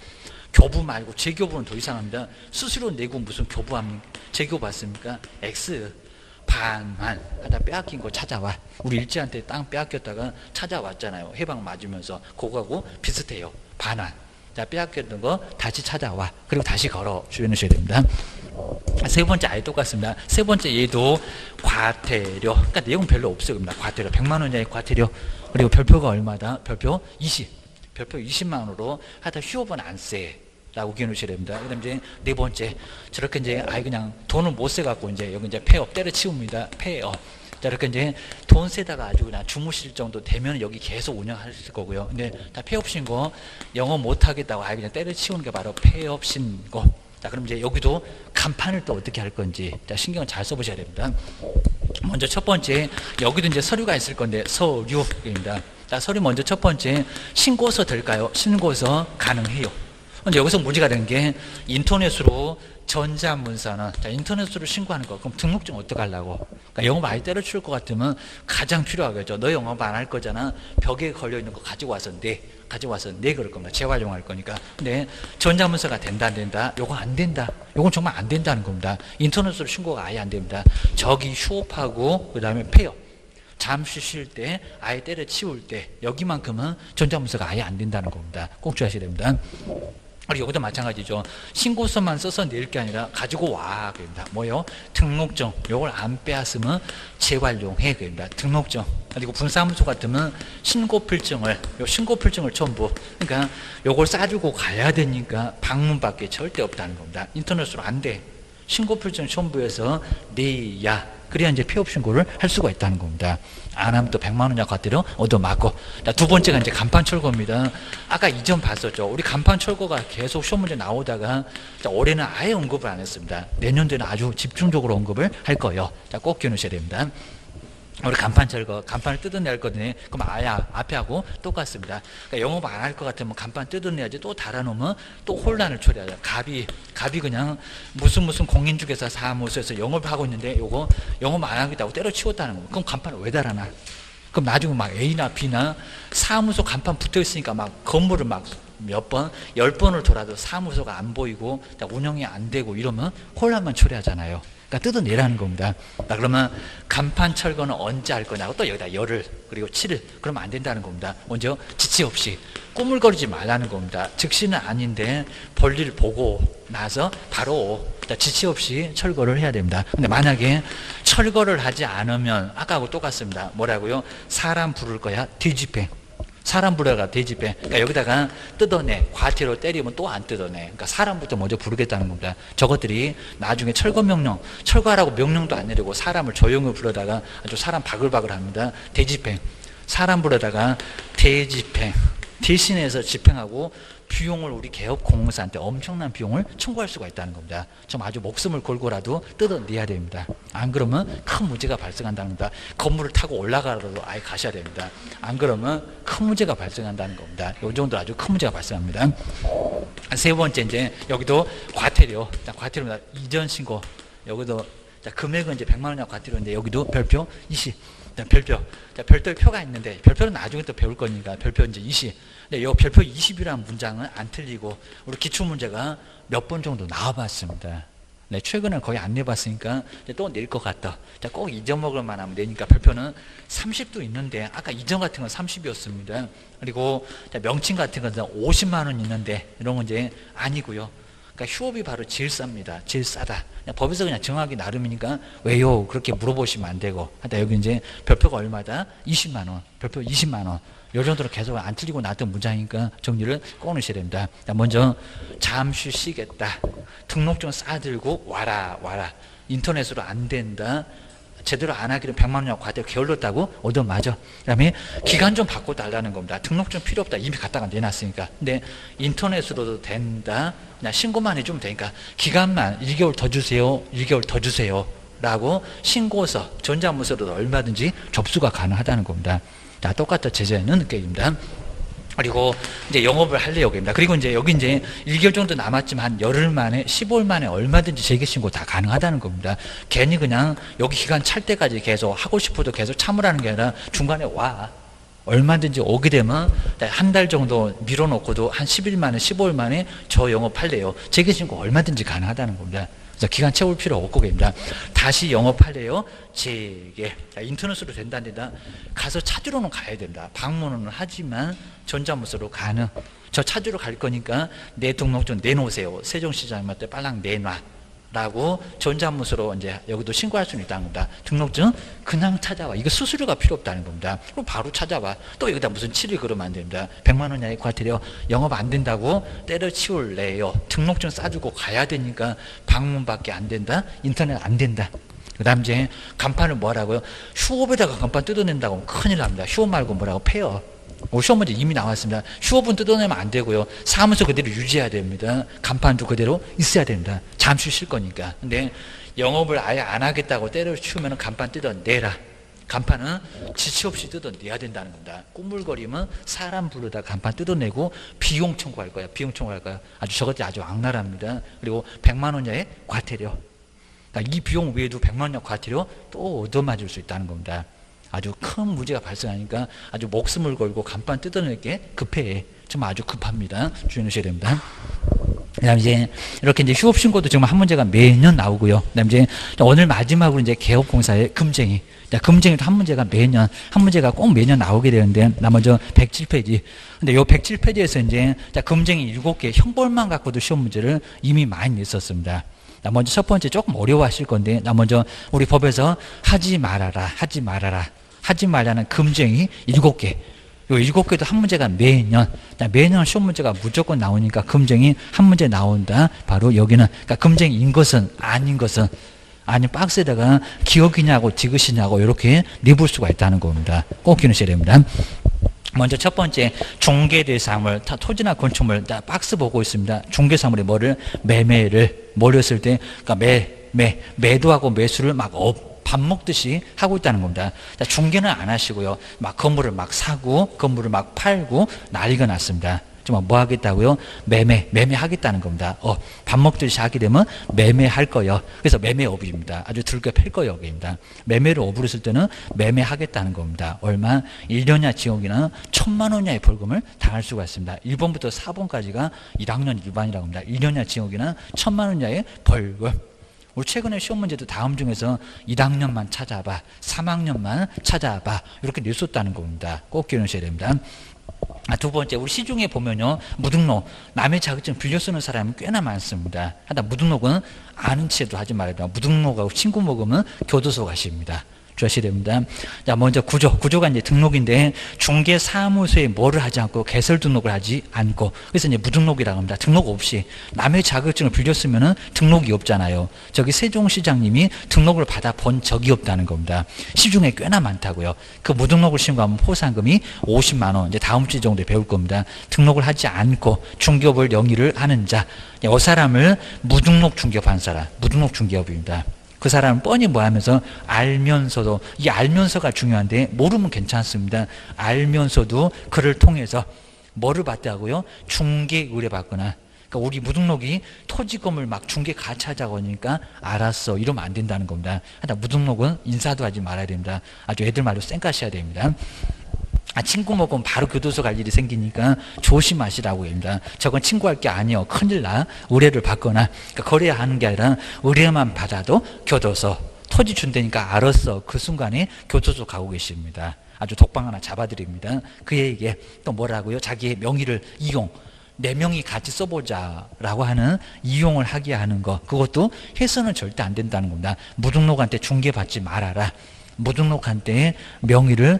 교부 말고 재교부는 더 이상합니다. 수수료 내고 무슨 교부합니까? 재교부 받습니까? X. 반환. 하다 빼앗긴 거 찾아와. 우리 일제한테 땅 빼앗겼다가 찾아왔잖아요. 해방 맞으면서. 그거하고 비슷해요. 반환. 자, 빼앗겼던 거 다시 찾아와. 그리고 다시 걸어 주셔야 됩니다. 세 번째 아예 똑같습니다. 세 번째 얘도 과태료. 그러니까 내용 별로 없어요. 과태료 100만 원 이하의 과태료. 그리고 별표가 얼마다? 별표 20. 별표 20만 원으로 하여튼 휴업은 안 세. 라고 기억해 주셔야 됩니다. 그 다음에 이제 네 번째. 저렇게 이제 아예 그냥 돈을 못 세갖고 이제 여기 이제 폐업 때려치웁니다. 폐업. 자, 이렇게 이제 돈 세다가 아주 그냥 주무실 정도 되면 여기 계속 운영하실 거고요. 근데 다 폐업 신고 영업 못 하겠다고 아예 그냥 때려치우는 게 바로 폐업 신고. 자, 그럼 이제 여기도 간판을 또 어떻게 할 건지 자, 신경을 잘 써보셔야 됩니다. 먼저 첫 번째, 여기도 이제 서류가 있을 건데 서류입니다. 자, 서류 먼저 첫 번째 신고서 될까요? 신고서 가능해요. 근데 여기서 문제가 된 게 인터넷으로 전자문서는 자, 인터넷으로 신고하는 거. 그럼 등록증 어떡하려고? 그러니까 영업 아예 때려치울 것 같으면 가장 필요하겠죠. 너 영업 안 할 거잖아. 벽에 걸려있는 거 가지고 와서 내. 그럴 겁니다. 재활용할 거니까. 근데 전자문서가 된다 안 된다? 요거 안 된다. 요건 정말 안 된다는 겁니다. 인터넷으로 신고가 아예 안 됩니다. 저기 휴업하고 그 다음에 폐업. 잠시 쉴 때 아예 때려치울 때 여기만큼은 전자문서가 아예 안 된다는 겁니다. 꼭 주의하셔야 됩니다. 그리고 여기도 마찬가지죠. 신고서만 써서 낼 게 아니라 가지고 와. 그럽니다. 뭐요? 등록증. 요걸 안 빼앗으면 재활용해. 그럽니다. 등록증. 그리고 분사무소 같으면 신고필증을, 요 신고필증을 첨부. 그러니까 요걸 싸주고 가야 되니까 방문밖에 절대 없다는 겁니다. 인터넷으로 안 돼. 신고필증 첨부해서 내야. 그래야 이제 폐업 신고를 할 수가 있다는 겁니다. 안 하면 또 100만 원 이하 과태료 얻어맞고. 두 번째가 이제 간판 철거입니다. 아까 이전 봤었죠. 우리 간판 철거가 계속 시험 문제 나오다가 올해는 아예 언급을 안 했습니다. 내년도에는 아주 집중적으로 언급을 할 거예요. 자, 꼭 기억하셔야 됩니다. 우리 간판 철거, 간판을 뜯어낼 거든요. 그럼 아예 앞에 하고 똑같습니다. 그러니까 영업 안 할 것 같으면 간판 뜯어내야지 또 달아놓으면 또 혼란을 초래하죠. 갑이 그냥 무슨 공인중개사 사무소에서 영업을 하고 있는데 요거 영업 안 하겠다고 때려치웠다는 거예요. 그럼 간판을 왜 달아놔? 그럼 나중에 막 A나 B나 사무소 간판 붙어 있으니까 막 건물을 막 몇 번, 10번을 돌아도 사무소가 안 보이고 운영이 안 되고 이러면 혼란만 초래하잖아요. 그러니까 뜯어내라는 겁니다. 그러면 간판 철거는 언제 할 거냐고 또 여기다 열흘 그리고 7일 그러면 안 된다는 겁니다. 먼저 지체 없이 꾸물거리지 말라는 겁니다. 즉시는 아닌데 볼일 보고 나서 바로 지체 없이 철거를 해야 됩니다. 근데 만약에 철거를 하지 않으면 아까하고 똑같습니다. 뭐라고요? 사람 부를 거야 뒤집해. 사람 부르다가 뒤집해. 그러니까 여기다가 뜯어내. 과태료 때리면 또 안 뜯어내. 그러니까 사람부터 먼저 부르겠다는 겁니다. 저것들이 나중에 철거 명령, 철거하라고 명령도 안 내리고 사람을 조용히 부르다가 아주 사람 바글바글 합니다. 대집행. 사람 부르다가 대집행. 대신해서 집행하고 비용을 우리 개업공사한테 엄청난 비용을 청구할 수가 있다는 겁니다. 좀 아주 목숨을 걸고라도 뜯어내야 됩니다. 안 그러면 큰 문제가 발생한다는 겁니다. 건물을 타고 올라가라도 아예 가셔야 됩니다. 안 그러면 큰 문제가 발생한다는 겁니다. 이 정도 아주 큰 문제가 발생합니다. 세 번째 이제 여기도 과태료. 과태료입니다. 이전 신고. 여기도 금액은 이제 100만 원이나 과태료인데 여기도 별표 20. 별표. 별도의 표가 있는데 별표는 나중에 또 배울 거니까 별표 이제 20. 근데 이 별표 20이라는 문장은 안 틀리고 우리 기출 문제가 몇 번 정도 나와봤습니다. 네, 최근에 거의 안 내봤으니까 또 낼 것 같다. 꼭 잊어먹을만 하면 되니까 별표는 30도 있는데 아까 이전 같은 건 30이었습니다. 그리고 명칭 같은 건 50만 원 있는데 이런 건 이제 아니고요. 그러니까 휴업이 바로 제일 쌉니다. 제일 싸다. 그냥 법에서 그냥 정하기 나름이니까 왜요? 그렇게 물어보시면 안 되고. 하여튼 여기 이제 별표가 얼마다? 20만 원. 별표 20만 원. 요 정도로 계속 안 틀리고 나왔던 문장이니까 정리를 꼭 넣으셔야 됩니다. 먼저 잠시 쉬겠다. 등록증 싸들고 와라. 인터넷으로 안 된다. 제대로 안 하기로 100만 원이라고 과태료 게을렀다고? 얻어맞아. 그 다음에 기간 좀 바꿔달라는 겁니다. 등록증 필요 없다. 이미 갖다가 내놨으니까. 근데 인터넷으로도 된다. 그냥 신고만 해주면 되니까 기간만 1개월 더 주세요. 1개월 더 주세요. 라고 신고서, 전자문서로도 얼마든지 접수가 가능하다는 겁니다. 자, 똑같은 제재는 느껴집니다. 그리고 이제 영업을 할래요. 그리고 이제 여기 이제 1개월 정도 남았지만 한 열흘 만에 15일 만에 얼마든지 재개 신고 다 가능하다는 겁니다. 괜히 그냥 여기 기간 찰 때까지 계속 하고 싶어도 계속 참으라는 게 아니라 중간에 와. 얼마든지 오게 되면 한 달 정도 밀어놓고도 한 10일 만에 15일 만에 저 영업할래요. 재개 신고 얼마든지 가능하다는 겁니다. 그래서 기간 채울 필요 없고 됩니다. 다시 영업할래요? 재개. 인터넷으로 된다는데 가서 찾으러는 가야 된다. 방문은 하지만 전자문서로 가능. 저 찾으러 갈 거니까 내 등록증 내놓으세요. 세종시장님한테 빨랑 내놔. 라고 전자문서로 이제 여기도 신고할 수는 있다는 겁니다. 등록증 그냥 찾아와. 이거 수수료가 필요 없다는 겁니다. 그럼 바로 찾아와. 또 여기다 무슨 7일 그러면 안 됩니다. 100만 원 이하의 과태료 영업 안 된다고 때려치울래요. 등록증 싸주고 가야 되니까 방문밖에 안 된다. 인터넷 안 된다. 그 다음 이제 간판을 뭐라고요? 휴업에다가 간판 뜯어낸다고 하면 큰일 납니다. 휴업 말고 뭐라고? 폐업. 시험 문제 이미 나왔습니다. 휴업은 뜯어내면 안 되고요. 사무소 그대로 유지해야 됩니다. 간판도 그대로 있어야 됩니다. 잠시 쉴 거니까. 근데 영업을 아예 안 하겠다고 때려치우면 간판 뜯어내라. 간판은 지체 없이 뜯어내야 된다는 겁니다. 꾸물거리면 사람 부르다 간판 뜯어내고 비용 청구할 거야. 비용 청구할 거야. 아주 저것들이 아주 악랄합니다. 그리고 100만 원 이하의 과태료. 그러니까 이 비용 외에도 100만 원 이하 과태료 또 얻어맞을 수 있다는 겁니다. 아주 큰 문제가 발생하니까 아주 목숨을 걸고 간판 뜯어낼 게 급해. 좀 아주 급합니다. 주의하셔야 됩니다. 그 다음에 이제 이렇게 이제 휴업신고도 지금 한 문제가 매년 나오고요. 그 다음에 이제 오늘 마지막으로 이제 개업공사의 금쟁이. 금쟁이도 한 문제가 매년, 한 문제가 꼭 매년 나오게 되는데, 나 먼저 107페이지. 근데 요 107페이지에서 이제 금쟁이 7개 형벌만 갖고도 시험 문제를 이미 많이 냈었습니다. 먼저 첫 번째 조금 어려워하실 건데, 먼저 우리 법에서 하지 말아라. 하지 말라는 금쟁이 7개. 요 7개도 한 문제가 매년 시험 문제가 무조건 나오니까 금쟁이 한 문제 나온다. 바로 여기는, 그러니까 금쟁이인 것은, 아닌 것은, 아니 박스에다가 기억이냐고 디귿이냐고 이렇게 내볼 수가 있다는 겁니다. 꼭 기억하셔야 됩니다. 먼저 첫 번째 중개대사물, 토지나 건축물, 박스 보고 있습니다. 중개사물이 뭐를? 매매를, 뭘 했을 때, 그러니까 매도하고 매수를 밥 먹듯이 하고 있다는 겁니다. 중개는 안 하시고요. 건물을 사고, 건물을 팔고 난리가 났습니다. 좀 뭐 하겠다고요? 매매하겠다는 겁니다. 밥 먹듯이 하게 되면 매매할 거예요. 그래서 매매업입니다. 아주 들게 팰 거예요. 입니다. 매매를 업으로 쓸 때는 매매하겠다는 겁니다. 얼마? 1년 이하 징역이나 1,000만 원 이하의 벌금을 당할 수가 있습니다. 1번부터 4번까지가 1학년 위반이라고 합니다. 1년 이하 징역이나 1,000만 원 이하의 벌금. 우리 최근에 시험 문제도 다음 중에서 1학년만 찾아봐, 3학년만 찾아봐 이렇게 냈었다는 겁니다. 꼭 기억하셔야 됩니다. 두 번째, 우리 시중에 보면요, 무등록, 남의 자격증 빌려 쓰는 사람이 꽤나 많습니다. 하다 무등록은 아는 체도 하지 말아야 돼요. 무등록하고 친구 먹으면 교도소 가십니다. 주셔야 됩니다. 자, 먼저 구조가 이제 등록인데, 중개사무소에 뭐를 하지 않고 개설 등록을 하지 않고, 그래서 이제 무등록이라고 합니다. 등록 없이 남의 자격증을 빌렸으면은 등록이 없잖아요. 저기 세종시장님이 등록을 받아 본 적이 없다는 겁니다. 시중에 꽤나 많다고요. 그 무등록을 신고하면 포상금이 50만 원. 이제 다음 주 정도에 배울 겁니다. 등록을 하지 않고 중개업을 영위를 하는 자, 이 사람을 무등록 중개업한 사람, 무등록 중개업입니다. 그 사람은 뻔히 뭐 하면서 알면서도, 이 알면서가 중요한데 모르면 괜찮습니다. 알면서도 그를 통해서 뭐를 받다고요? 중개 의뢰받거나. 그러니까 우리 무등록이 토지건물 막 중개 같이 하자고 하니까 알았어 이러면 안 된다는 겁니다. 하여튼 무등록은 인사도 하지 말아야 됩니다. 아주 애들 말로 쌩까셔야 됩니다. 친구 먹으면 바로 교도소 갈 일이 생기니까 조심하시라고 합니다. 저건 친구할 게 아니요. 큰일 나. 의뢰를 받거나, 그러니까 거래하는 게 아니라 의뢰만 받아도 교도소. 토지 준다니까 알았어. 그 순간에 교도소 가고 계십니다. 아주 독방 하나 잡아드립니다. 그에게 또 뭐라고요? 자기의 명의를 이용. 내 명의 같이 써보자라고 하는 이용을 하게 하는 거. 그것도 해서는 절대 안 된다는 겁니다. 무등록한테 중개받지 말아라. 무등록한테 명의를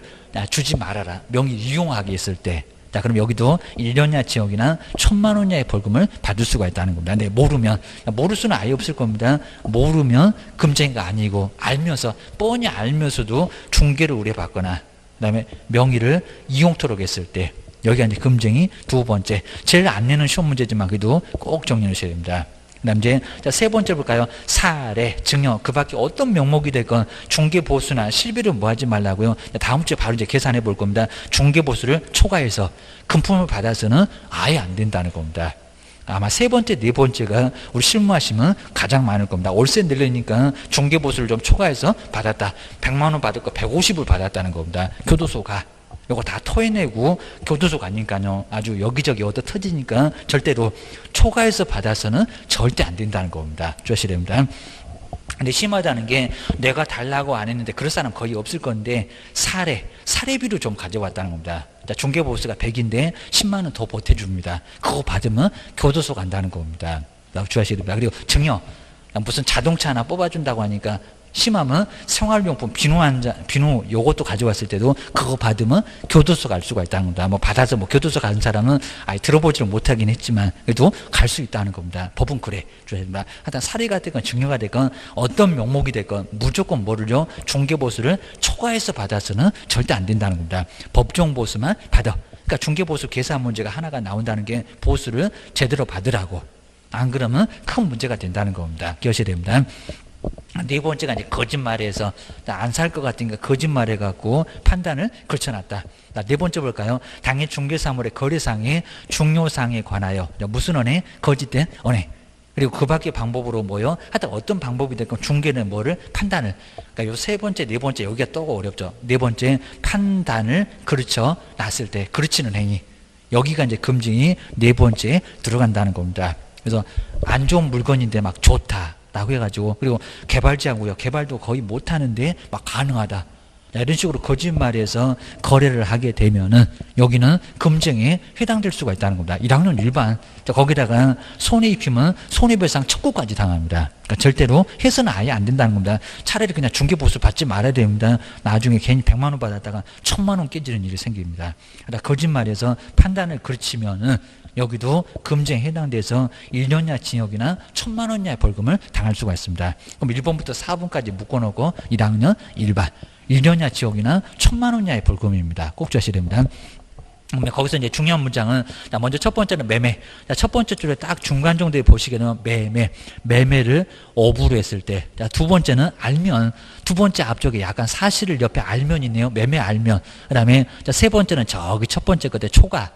주지 말아라. 명의 이용하게 했을 때. 자, 그럼 여기도 1년이나 징역이나 1,000만 원 이하의 벌금을 받을 수가 있다는 겁니다. 근데 모르면, 모를 수는 아예 없을 겁니다. 모르면 금쟁이가 아니고, 알면서, 뻔히 알면서도 중개를 의뢰받거나, 그 다음에 명의를 이용토록 했을 때, 여기가 이제 금쟁이 두 번째. 제일 안 내는 시험 문제지만 그래도 꼭 정리해 주셔야 됩니다. 그 다음 이제 세 번째 볼까요? 사례, 증여, 그 밖에 어떤 명목이 됐건 중개보수나 실비를 뭐 하지 말라고요. 다음 주에 바로 이제 계산해 볼 겁니다. 중개보수를 초과해서 금품을 받아서는 아예 안 된다는 겁니다. 아마 세 번째, 네 번째가 우리 실무하시면 가장 많을 겁니다. 월세 내려니까 중개보수를 좀 초과해서 받았다. 100만 원 받을 거 150을 받았다는 겁니다. 교도소가. 요거 다 토해내고 교도소 가니까요. 아주 여기저기 얻어 터지니까 절대로 초과해서 받아서는 절대 안 된다는 겁니다. 주셔야 됩니다. 근데 심하다는 게 내가 달라고 안 했는데 그럴 사람 거의 없을 건데 사례비로 좀 가져왔다는 겁니다. 중개보수가 100인데 10만 원 더 보태줍니다. 그거 받으면 교도소 간다는 겁니다. 주셔야 됩니다. 그리고 증여, 무슨 자동차 하나 뽑아준다고 하니까 심하면 생활용품 비누 요것도 가져왔을 때도 그거 받으면 교도소 갈 수가 있다는 겁니다. 뭐 받아서 뭐 교도소 가는 사람은 아예 들어보지를 못하긴 했지만 그래도 갈 수 있다는 겁니다. 법은 그래. 하여튼 사례가 됐건 증여가 됐건 어떤 명목이 됐건 무조건 뭐를요? 중개보수를 초과해서 받아서는 절대 안 된다는 겁니다. 법정 보수만 받아. 그러니까 중개보수 계산 문제가 하나가 나온다는 게 보수를 제대로 받으라고. 안 그러면 큰 문제가 된다는 겁니다. 기억하셔야 됩니다. 네 번째가 이제 거짓말해서 안 살 것 같으니까 거짓말해갖고 판단을 걸쳐놨다. 네 번째 볼까요? 당해 중개사물의 거래상의 중요사항에 관하여 무슨 언해? 거짓된 언해. 그리고 그 밖의 방법으로 뭐요? 하여튼 어떤 방법이 됐건 중개는 뭐를? 판단을. 그러니까 요 세 번째, 네 번째 여기가 또 어렵죠. 네 번째 판단을 그르쳐 놨을 때 그르치는 행위. 여기가 이제 금징이 네 번째에 들어간다는 겁니다. 그래서 안 좋은 물건인데 막 좋다. 라고 해가지고, 그리고 개발자고요. 개발도 거의 못하는데 막 가능하다. 이런 식으로 거짓말해서 거래를 하게 되면은 여기는 금쟁에 해당될 수가 있다는 겁니다. 1학년 일반. 거기다가 손해입히면 손해배상 청구까지 당합니다. 그러니까 절대로 해서는 아예 안 된다는 겁니다. 차라리 그냥 중개보수 받지 말아야 됩니다. 나중에 괜히 100만 원 받았다가 1000만 원 깨지는 일이 생깁니다. 그러니까 거짓말해서 판단을 그르치면은 여기도 금쟁에 해당돼서 1년 이하 징역이나 1,000만 원 이하의 벌금을 당할 수가 있습니다. 그럼 1번부터 4번까지 묶어놓고 1학년 일반 1년 이하 징역이나 1,000만 원 이하의 벌금입니다. 꼭 주셔야 됩니다. 거기서 이제 중요한 문장은 먼저 첫 번째는 매매. 첫 번째 줄에 딱 중간 정도에 보시게 되면 매매를 업으로 했을 때. 두 번째는 알면. 두 번째 앞쪽에 약간 사실을 옆에 알면이 있네요. 매매 알면. 그다음에 세 번째는 저기 첫 번째 끝에 초과.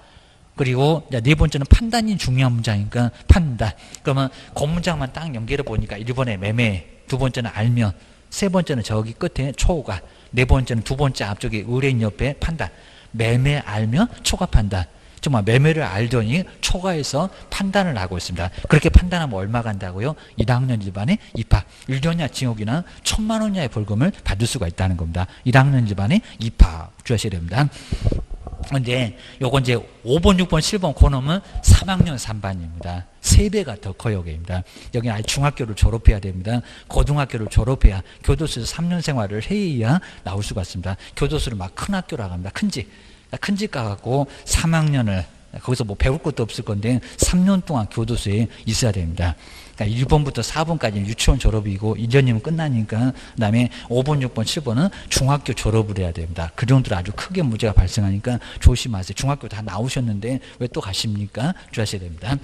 그리고 네 번째는 판단이 중요한 문장이니까 판단. 그러면 그 문장만 딱 연결해 보니까 1번에 매매, 두 번째는 알면, 세 번째는 저기 끝에 초과, 네 번째는 두 번째 앞쪽에 의뢰인 옆에 판단. 매매 알면 초과 판단. 정말 매매를 알더니 초과해서 판단을 하고 있습니다. 그렇게 판단하면 얼마 간다고요? 1학년 집안에 입학. 1년 징역이나 1,000만 원 이하의 벌금을 받을 수가 있다는 겁니다. 1학년 집안에 입학 주하셔야 됩니다. 근데 요건 이제 5번, 6번, 7번 그놈은 3학년 3반입니다. 3배가 더 커요, 여기입니다. 여기는 아예 중학교를 졸업해야 됩니다. 고등학교를 졸업해야 교도소에서 3년 생활을 해야 나올 수가 있습니다. 교도소를 막 큰 학교라고 합니다. 큰 집 가갖고 3학년을 거기서 뭐 배울 것도 없을 건데 3년 동안 교도소에 있어야 됩니다. 그러니까 1번부터 4번까지는 유치원 졸업이고 1년이면 끝나니까 그다음에 5번, 6번, 7번은 중학교 졸업을 해야 됩니다. 그 정도로 아주 크게 문제가 발생하니까 조심하세요. 중학교 다 나오셨는데 왜 또 가십니까? 주의하셔야 됩니다.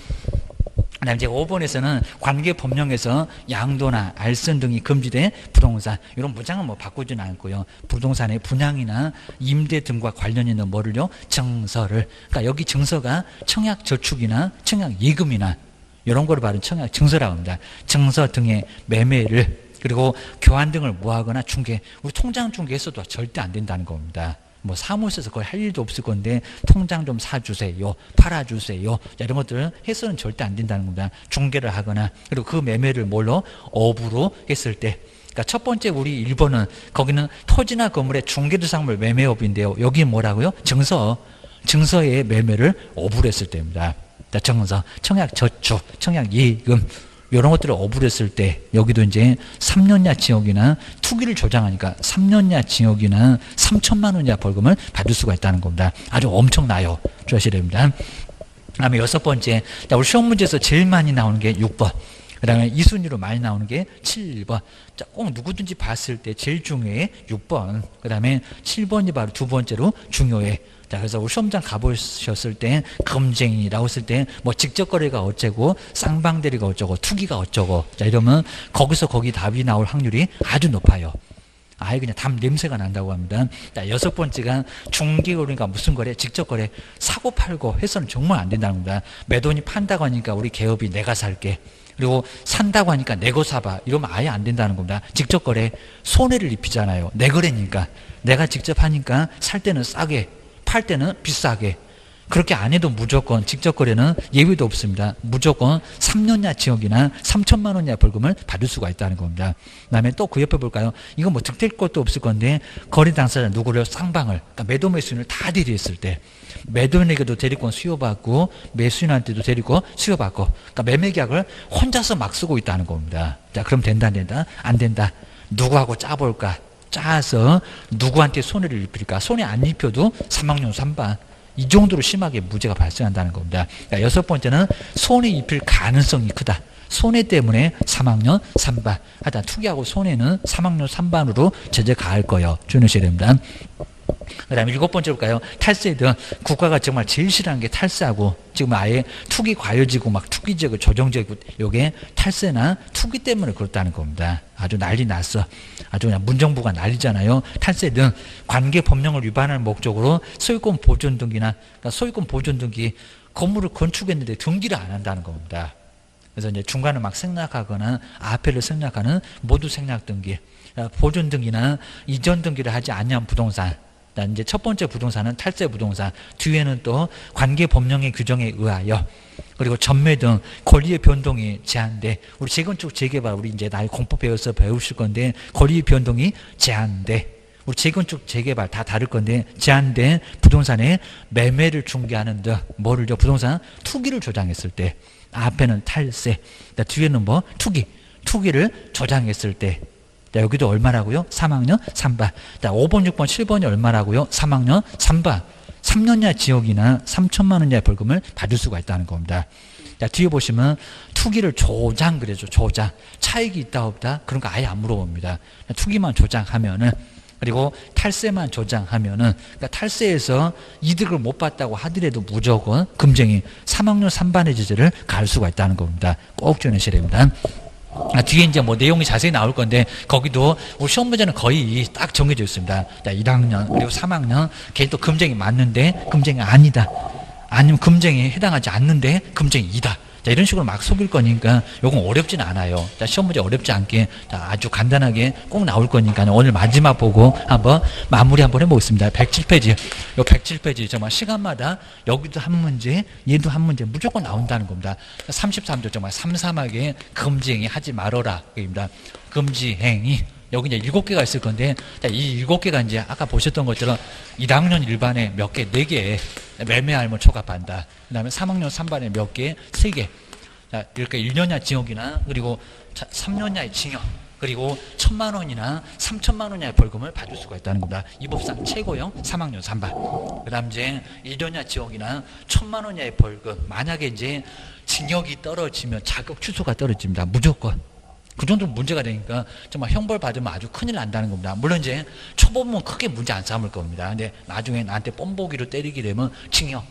그다음에 이제 5번에서는 관계법령에서 양도나 알선 등이 금지된 부동산 이런 문장은 뭐 바꾸지는 않고요. 부동산의 분양이나 임대 등과 관련 있는 뭐를요? 증서를. 그러니까 여기 증서가 청약저축이나 청약예금이나 이런 거를 말하는 청약증서라고 합니다. 증서 등의 매매를 그리고 교환 등을 뭐하거나 중개. 우리 통장 중개했어도 절대 안 된다는 겁니다. 뭐 사무소에서 거의 할 일도 없을 건데 통장 좀 사주세요, 팔아주세요, 이런 것들을 해서는 절대 안 된다는 겁니다. 중개를 하거나 그리고 그 매매를 뭘로? 업으로 했을 때. 그러니까 첫 번째 우리 1번은 거기는 토지나 건물의 중개대상물 매매업인데요. 여기 뭐라고요? 증서의 매매를 업으로 했을 때입니다. 증서, 청약저축, 청약예금 이런 것들을 업으로 했을 때 여기도 이제 3년 이하 징역이나 투기를 조장하니까 3년 이하 징역이나 3천만 원 이하 벌금을 받을 수가 있다는 겁니다. 아주 엄청나요. 주의하셔야 됩니다. 그 다음에 6번째, 우리 시험 문제에서 제일 많이 나오는 게 6번. 그 다음에 2순위로 많이 나오는 게 7번. 자, 꼭 누구든지 봤을 때 제일 중요해 6번. 그 다음에 7번이 바로 두 번째로 중요해. 자, 그래서 우리 시험장 가보셨을 때 금쟁이라고 했을 때 뭐 직접거래가 어쩌고 쌍방대리가 어쩌고 투기가 어쩌고 자 이러면 거기서 거기 답이 나올 확률이 아주 높아요. 아예 그냥 답 냄새가 난다고 합니다. 자, 6번째가 중개거래가 무슨 거래? 직접거래. 사고 팔고 해서는 정말 안 된다는 겁니다. 매도인이 판다고 하니까 우리 개업이 내가 살게. 그리고 산다고 하니까 내고 사봐. 이러면 아예 안 된다는 겁니다. 직접거래 손해를 입히잖아요. 내 거래니까. 내가 직접 하니까 살 때는 싸게 팔 때는 비싸게. 그렇게 안 해도 무조건 직접거래는 예외도 없습니다. 무조건 3년 이하 징역이나 3천만 원 이하 벌금을 받을 수가 있다는 겁니다. 그 다음에 또 그 옆에 볼까요? 이건 뭐 득될 것도 없을 건데 거래 당사자 누구를 쌍방을 그러니까 매도 매수인을 다 대리했을 때 매도인에게도 대리권 수여받고 매수인한테도 대리권 수여받고 그러니까 매매계약을 혼자서 막 쓰고 있다는 겁니다. 자, 그럼 된다 안 된다? 안 된다. 누구하고 짜볼까? 짜서 누구한테 손해를 입힐까? 손해 안 입혀도 3학년 3반. 이 정도로 심하게 무죄가 발생한다는 겁니다. 그러니까 6번째는 손해 입힐 가능성이 크다. 손해 때문에 3학년 3반. 하여튼 투기하고 손해는 3학년 3반으로 제재 가할 거예요. 주의하셔야 됩니다. 그 다음에 7번째 볼까요? 탈세 등 국가가 정말 제일 싫어하는 게 탈세하고 지금 아예 투기 과열지구 막 투기지구 조정지구 요게 탈세나 투기 때문에 그렇다는 겁니다. 아주 난리 났어. 아주 그냥 문정부가 난리잖아요. 탈세 등 관계 법령을 위반할 목적으로 소유권 보존 등기나 그러니까 소유권 보존 등기 건물을 건축했는데 등기를 안 한다는 겁니다. 그래서 이제 중간에 막 생략하거나 앞에를 생략하는 모두 생략 등기, 보존 등기나 이전 등기를 하지 않냐는 부동산. 이제 첫 번째 부동산은 탈세 부동산, 뒤에는 또 관계 법령의 규정에 의하여 그리고 전매 등 권리의 변동이 제한돼. 우리 재건축 재개발 우리 이제 나이 공법 배워서 배우실 건데 권리의 변동이 제한돼. 우리 재건축 재개발 다 다를 건데 제한된 부동산의 매매를 중개하는 등 뭐를요? 부동산 투기를 조장했을 때 앞에는 탈세, 뒤에는 뭐 투기를 조장했을 때. 자, 여기도 얼마라고요? 3학년 3반. 자, 5번, 6번, 7번이 얼마라고요? 3학년 3반. 3년 이하 징역이나 3천만 원 이하의 벌금을 받을 수가 있다는 겁니다. 자, 뒤에 보시면 투기를 조장 그래죠. 조장. 차익이 있다 없다? 그런 거 아예 안 물어봅니다. 투기만 조장하면은 그리고 탈세만 조장하면은 그러니까 탈세에서 이득을 못 봤다고 하더라도 무조건 금쟁이 3학년 3반의 제재를 가할 수가 있다는 겁니다. 꼭 주의하셔야 됩니다. 뒤에 이제 뭐 내용이 자세히 나올 건데 거기도 우리 시험 문제는 거의 딱 정해져 있습니다. 1학년 그리고 3학년 걔 또 금쟁이 맞는데 금쟁이 아니다. 아니면 금쟁이에 해당하지 않는데 금쟁이이다. 자, 이런 식으로 막 속일 거니까 요건 어렵진 않아요. 자, 시험 문제 어렵지 않게 자, 아주 간단하게 꼭 나올 거니까 오늘 마지막 보고 한번 마무리 한번 해보겠습니다. 107페이지. 요 107페이지 정말 시간마다 여기도 한 문제, 얘도 한 문제 무조건 나온다는 겁니다. 33조 정말 삼삼하게 금지행위 하지 말어라. 입니다. 금지행위. 여기 이제 7개가 있을 건데, 자, 이 7개가 이제 아까 보셨던 것처럼 1학년 1반에 몇 개, 4개 매매할머 초과한다. 그 다음에 3학년 3반에 몇 개, 3개. 자, 이렇게 1년이나 징역이나, 그리고 3년이나의 징역, 그리고 1,000만 원이나 3,000만 원이나의 벌금을 받을 수가 있다는 겁니다. 이 법상 최고형 3학년 3반. 그 다음 이제 1년이나 징역이나 1,000만 원이나의 벌금. 만약에 이제 징역이 떨어지면 자격 취소가 떨어집니다. 무조건. 그 정도 문제가 되니까 정말 형벌 받으면 아주 큰일 난다는 겁니다. 물론 이제 초범은 크게 문제 안 삼을 겁니다. 근데 나중에 나한테 뽐보기로 때리게 되면 징역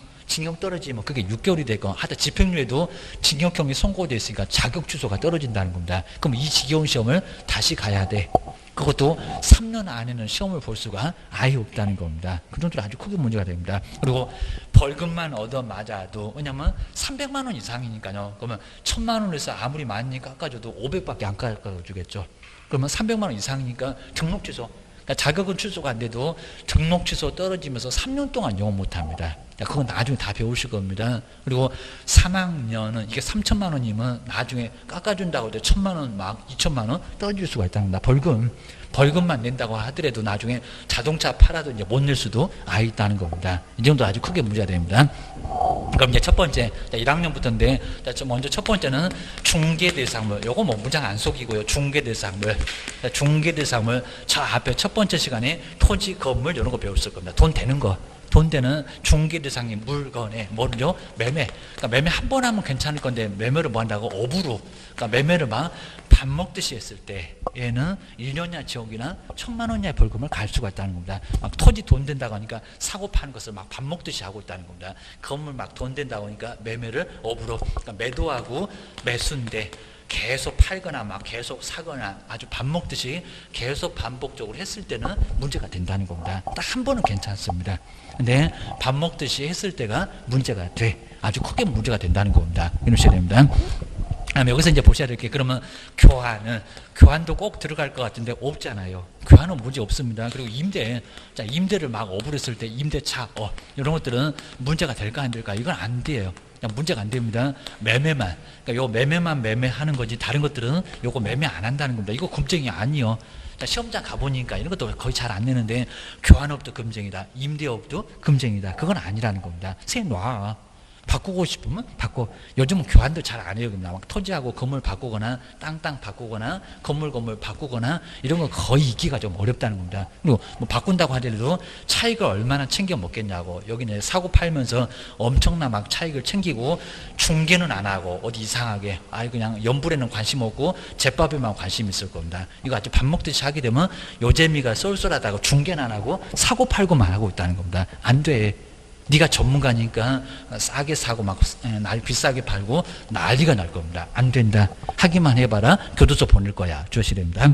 떨어지면 그게 6개월이 되건 하여튼 집행유예도 징역형이 선고되어 있으니까 자격 취소가 떨어진다는 겁니다. 그럼 이 지겨운 시험을 다시 가야 돼. 그것도 3년 안에는 시험을 볼 수가 아예 없다는 겁니다. 그 정도로 아주 크게 문제가 됩니다. 그리고 벌금만 얻어맞아도, 왜냐면 300만 원 이상이니까요. 그러면 1,000만 원에서 아무리 많이 깎아줘도 500밖에 안 깎아주겠죠. 그러면 300만 원 이상이니까 등록 취소. 그러니까 자격은 취소가 안 돼도 등록 취소 떨어지면서 3년 동안 영업 못합니다. 그건 나중에 다 배우실 겁니다. 그리고 3학년은 이게 3,000만 원이면 나중에 깎아준다고 해도 1,000만 원, 막 2,000만 원 떨어질 수가 있다는 겁니다. 벌금만 낸다고 하더라도 나중에 자동차 팔아도 이제 못 낼 수도 있다는 겁니다. 이 정도 아주 크게 문제가 됩니다. 그럼 이제 첫 번째, 1학년부터인데, 먼저 첫 번째는 중개대상물. 요거 뭐 문장 안 속이고요. 중개대상물. 중개대상물. 저 앞에 첫 번째 시간에 토지, 건물 이런 거 배웠을 겁니다. 돈 되는 거. 돈 되는 중개대상의 물건에 뭐죠? 매매. 그러니까 매매 한 번 하면 괜찮을 건데 매매를 뭐 한다고? 업으로. 그러니까 매매를 막 밥 먹듯이 했을 때 얘는 1년이나 징역이나 1,000만 원이나 벌금을 갈 수가 있다는 겁니다. 막 토지 돈 된다고 하니까 사고 파는 것을 막 밥 먹듯이 하고 있다는 겁니다. 건물 막 돈 된다고 하니까 매매를 업으로. 그러니까 매도하고 매수인데 계속 팔거나 막 계속 사거나 아주 밥 먹듯이 계속 반복적으로 했을 때는 문제가 된다는 겁니다. 딱 한 번은 괜찮습니다. 근데 밥 먹듯이 했을 때가 문제가 돼. 아주 크게 문제가 된다는 겁니다. 이러셔야 됩니다. 여기서 이제 보셔야 될 게, 그러면 교환도 꼭 들어갈 것 같은데 없잖아요. 교환은 문제 없습니다. 그리고 자, 임대를 막 업으로 했을 때 임대차, 이런 것들은 문제가 될까 안 될까? 이건 안 돼요. 문제가 안 됩니다. 매매만. 그러니까 요 매매만 매매하는 거지, 다른 것들은 요거 매매 안 한다는 겁니다. 이거 금쟁이 아니요. 자, 시험장 가보니까 이런 것도 거의 잘 안 내는데, 교환업도 금쟁이다. 임대업도 금쟁이다. 그건 아니라는 겁니다. 놔. 바꾸고 싶으면 바꿔. 요즘은 교환도 잘 안 해요. 막 토지하고 건물 바꾸거나 땅 바꾸거나 건물 바꾸거나 이런 거 거의 있기가 좀 어렵다는 겁니다. 그리고 뭐 바꾼다고 하더라도 차익을 얼마나 챙겨 먹겠냐고. 여기는 사고 팔면서 엄청난 막 차익을 챙기고 중개는 안 하고 어디 이상하게 그냥 연불에는 관심 없고 제밥에만 관심 있을 겁니다. 이거 아주 밥 먹듯이 하게 되면 요재미가 쏠쏠하다고 중개는 안 하고 사고 팔고만 하고 있다는 겁니다. 안 돼. 네가 전문가니까 싸게 사고 막 비싸게 팔고 난리가 날 겁니다. 안 된다. 하기만 해봐라. 교도소 보낼 거야. 조심해야 됩니다.